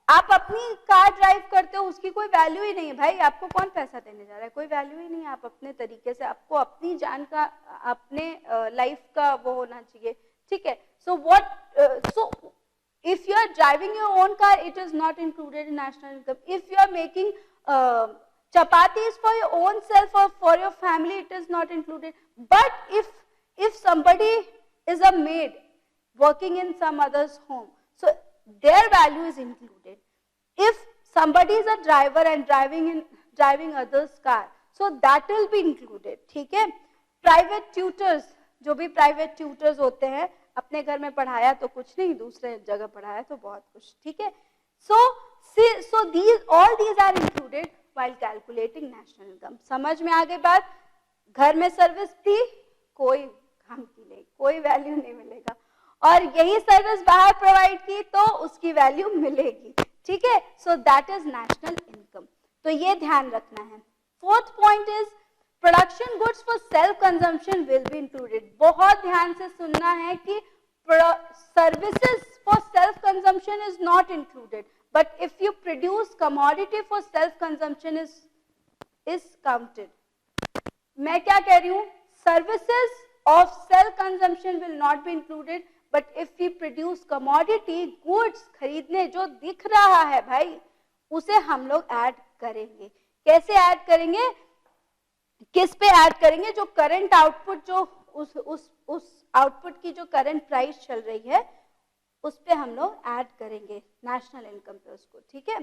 आप अपनी कार ड्राइव करते हो, उसकी कोई वैल्यू ही नहीं है भाई, आपको कौन पैसा देने जा रहा है, कोई वैल्यू ही नहीं है। आप अपने तरीके से, आपको अपनी जान का, अपने लाइफ का वो होना चाहिए, ठीक है। So what so if you are driving your own car, it is not included in national income. If you are making chapatis for your own self or for your family, it is not included. But if somebody is a maid working in some other's home, so their value is included. If somebody is a driver and driving others car, so that will be included, ठीक है। Private tutors, जो भी private tutors होते हैं, अपने घर में पढ़ाया तो कुछ नहीं, दूसरे जगह पढ़ाया तो बहुत कुछ, ठीक है। सो these all these are included while calculating national income. समझ में आ गई बात? घर में सर्विस थी, कोई काम की नहीं, कोई वैल्यू नहीं मिलेगा, और यही सर्विस बाहर प्रोवाइड की तो उसकी वैल्यू मिलेगी, ठीक है। So that is national income, तो ये ध्यान रखना है। Fourth point is production goods for self consumption will be included. बहुत ध्यान से सुनना है कि services for self consumption is not included, but if you produce commodity for self consumption is counted. मैं क्या कह रही हूं, services of self consumption will not be included, but if you produce commodity goods, खरीदने जो दिख रहा है भाई, उसे हम लोग ऐड करेंगे। कैसे ऐड करेंगे, किस पे ऐड करेंगे, जो करंट आउटपुट, जो उस आउटपुट की जो करंट प्राइस चल रही है उस पे हम लोग ऐड करेंगे नेशनल इनकम पे उसको, ठीक है।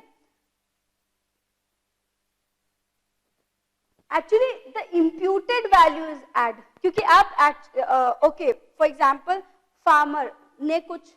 Actually the imputed value is add, क्योंकि आप ओके फॉर एग्जांपल फार्मर ने कुछ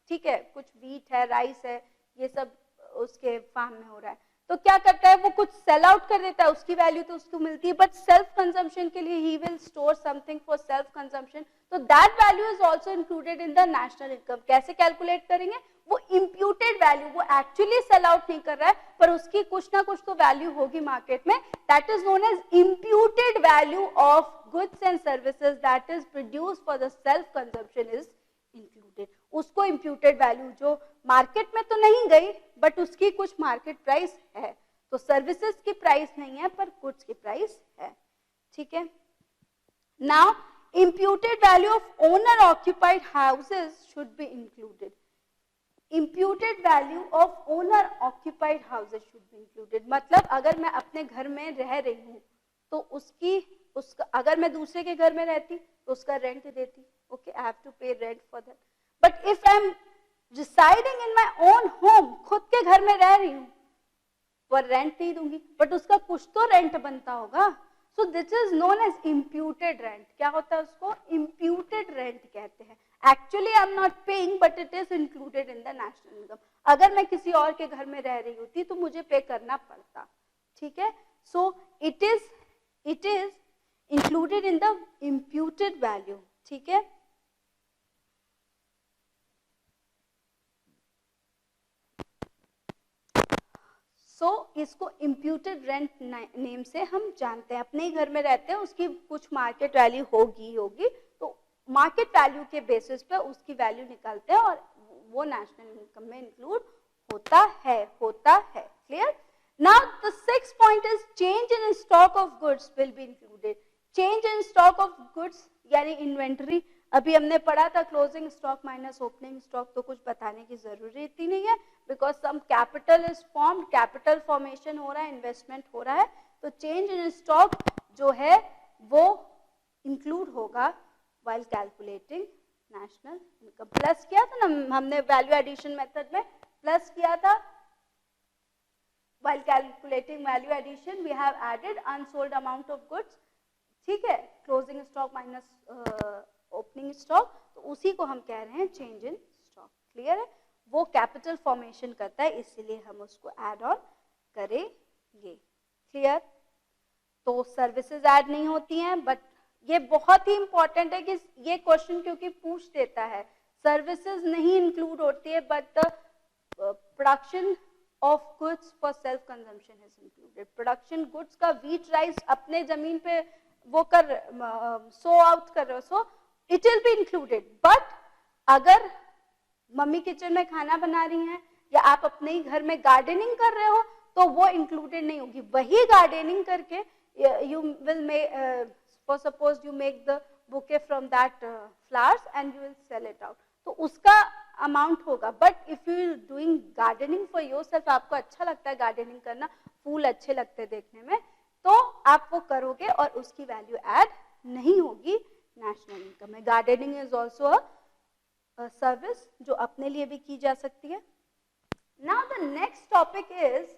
ठीक है, कुछ व्हीट है, राइस है, ये सब उसके फार्म में हो रहा है, तो क्या करता है वो कुछ सेल आउट कर देता है, उसकी वैल्यू तो उसको मिलती है, बट सेल्फ कंजम्पशन के लिए he will store something for self consumption, तो that value is also included in the national income. कैसे कैलकुलेट करेंगे, वो इम्प्यूटेड वैल्यू, वो एक्चुअली सेल आउट नहीं कर रहा है पर उसकी कुछ ना कुछ तो वैल्यू होगी मार्केट में, that is known as imputed value of goods and services that is produced for the self consumption is included. उसको इम्प्यूटेड वैल्यू जो मार्केट में तो नहीं गई बट उसकी कुछ मार्केट प्राइस है, तो सर्विसेज की प्राइस नहीं है पर गुड्स की प्राइस है, ठीक है। Now imputed value of owner occupied houses should be included. Imputed value of owner occupied houses should be included. मतलब अगर मैं अपने घर में रह रही हूँ तो उसका अगर मैं दूसरे के घर में रहती तो उसका रेंट देती, okay, I have to pay rent for that. But if I am residing in my own home, खुद के घर में रह रही हूँ, पर रेंट नहीं दूंगी, बट उसका कुछ तो रेंट बनता होगा, so this is known as imputed rent. क्या होता है उसको, imputed rent कहते हैं। Actually I am not paying but it is included in the national income. अगर मैं किसी और के घर में रह रही होती तो मुझे पे करना पड़ता, ठीक है। So it is included in the imputed value, ठीक है। इसको इम्प्यूटेड रेंट नेम से हम जानते हैं। अपने ही घर में रहते हैं, उसकी कुछ मार्केट वैल्यू होगी, तो मार्केट वैल्यू के बेसिस पे उसकी वैल्यू निकालते हैं और वो नेशनल इनकम में इंक्लूड होता है clear. Now the sixth point is change in stock of goods will be included. Change in stock of goods यानी इन्वेंटरी. अभी हमने पढ़ा था closing stock minus opening stock, तो कुछ बताने की जरूरत ही नहीं है because some capital is formed, capital formation हो रहा है, इन्वेस्टमेंट हो रहा है. तो चेंज इन स्टॉक जो है वो इंक्लूड होगा while calculating national income. Plus किया था ना हमने वैल्यू एडिशन मेथड में, प्लस किया था. While calculating value addition, we have added unsold amount of goods. ठीक है, closing stock minus opening stock. तो उसी को हम कह रहे हैं change in stock. Clear है? वो capital formation करता है, इसीलिए हम उसको add on करेंगे. Clear? तो services add नहीं होती हैं, but ये बहुत ही important है कि ये question क्योंकि पूछ देता है. Services नहीं include होती है, but the production of goods for self consumption is included. Production goods का wheat rice अपने जमीन पे वो कर सो आउट कर रहे हो, so it will be included. But अगर मम्मी किचन में खाना बना रही हैं या आप अपने ही घर में गार्डनिंग कर रहे हो तो वो इंक्लूडेड नहीं होगी. वही गार्डनिंग करके you will make for suppose you make the bouquet from that flowers and you will sell it out, तो उसका अमाउंट होगा. But if you doing gardening for yourself, आपको अच्छा लगता है गार्डनिंग करना, फूल अच्छे लगते हैं देखने में, तो आप वो करोगे और उसकी वैल्यू ऐड नहीं होगी नेशनल इनकम में. Gardening is also a service जो अपने लिए भी की जा सकती है. Now the next topic is,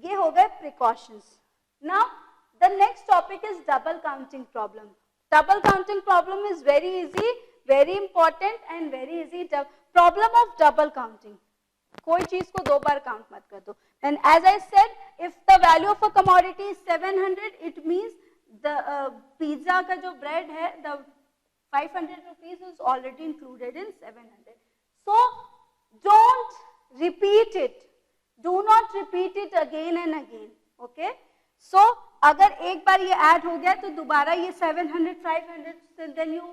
ये हो गए precautions. Now the next topic is double counting problem. Double counting problem is very easy, very important and very easy. Problem of double counting. कोई चीज को दो बार काउंट मत कर दो. And as I said, if the value of a commodity is 700, it means the pizza का जो bread है, the 500 rupees is already included in 700. So don't repeat it. Do not repeat it again and again. Okay? So अगर एक बार ये add हो गया तो दोबारा ये 700, 500, then you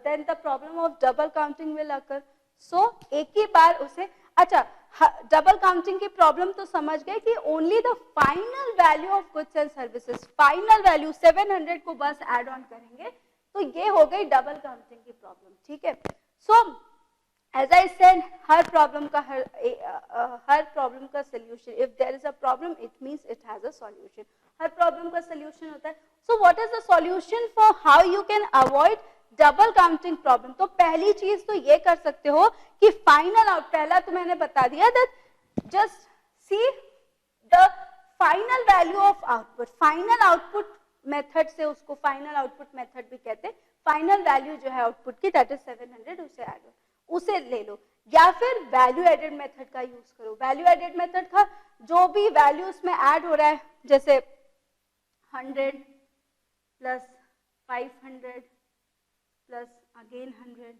then the problem of double counting will occur. So एक ही बार उसे, अच्छा डबल काउंटिंग की प्रॉब्लम तो समझ गए कि only the final value of goods and services, final value 700 को बस ऐड ऑन करेंगे, तो ये हो गई डबल काउंटिंग की प्रॉब्लम. ठीक है. सो एज आई सेड, हर प्रॉब्लम का solution, if there is a problem it means it has a solution. हर प्रॉब्लम का सोल्यूशन होता है. So what is the solution for how you can avoid double counting problem? तो पहली चीज तो ये कर सकते हो कि फाइनल आउट, पहला तो मैंने बता दिया that just see the final value of output. Final output method से, उसको फाइनल आउटपुट मेथड भी कहते हैं. फाइनल वैल्यू जो है आउटपुट की दैट इज 700, उसे ले लो, या फिर वैल्यू एडेड मेथड का यूज करो. वैल्यू एडेड मेथड का जो भी वैल्यू उसमें ऐड हो रहा है, जैसे 100 प्लस 500 प्लस अगेन 100,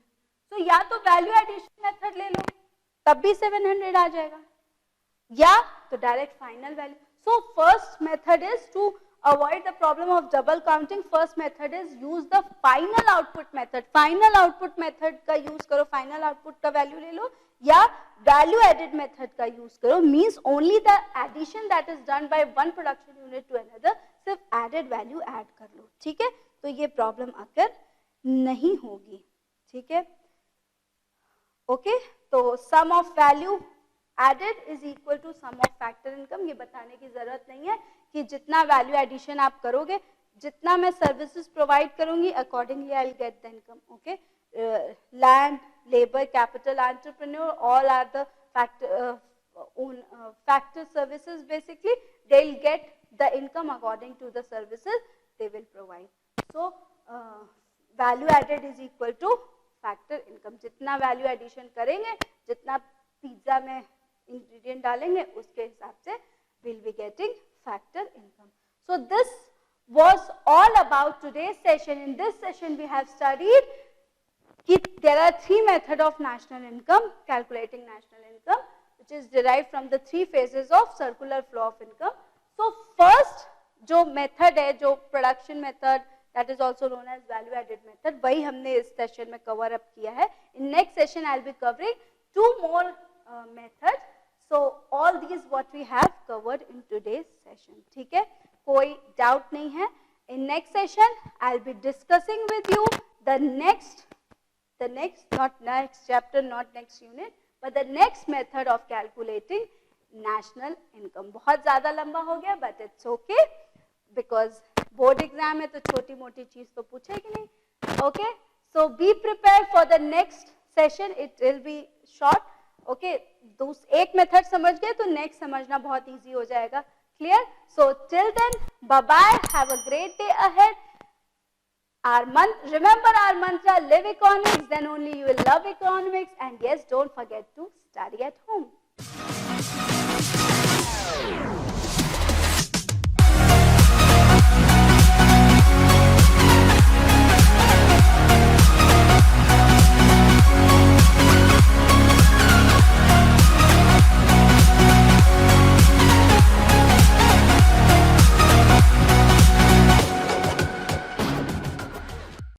तो या तो वैल्यू एडिशन मेथड ले लो तब भी 700 आ जाएगा, या तो direct final value. So first method is to avoid the problem of double counting. First method is use the final output method. Final output method का use करो, final output का value ले लो, या value added method का use करो. Means only the addition that is done by one production unit to another, सिर्फ added value add कर लो. ठीक है, तो ये problem अगर नहीं होगी. ठीक है, ओके. तो sum of value added is equal to sum of factor income. ये बताने की जरूरत नहीं है कि जितना वैल्यू एडिशन आप करोगे, जितना मैं सर्विसेज प्रोवाइड करूंगी, accordingly I will get the income. Okay. Land, labour, capital, entrepreneur, all are the factor services. Basically they will get the income according to the services they will provide. So value added is equal to factor income. जितना value addition करेंगे, जितना pizza में ingredient डालेंगे, उसके हिसाब से we'll be getting factor income. So this was all about today's session. In this session we have studied that there are three methods of national income, calculating national income, which is derived from the three phases of circular flow of income. So first जो method है, जो production method, that is also known as value added method, वही हमने इस session में cover up किया है. In next session I'll be covering two more method. So all these what we have covered in today's session. ठीक है, कोई doubt नहीं है. In next session, I'll be discussing with you the next, not next chapter, not next unit, but the next method of calculating national income. बहुत ज़्यादा लंबा हो गया, but it's okay because board exam है तो छोटी मोटी चीज़ तो पूछेगी नहीं. Okay, so be prepared for the next session. It will be short. Okay, एक मेथड समझ गए तो नेक्स्ट समझना बहुत इजी हो जाएगा. Clear? So till then, bye bye. Have a great day ahead. Remember our mantra: live economics, then only you will love economics. And yes, don't forget to study at home.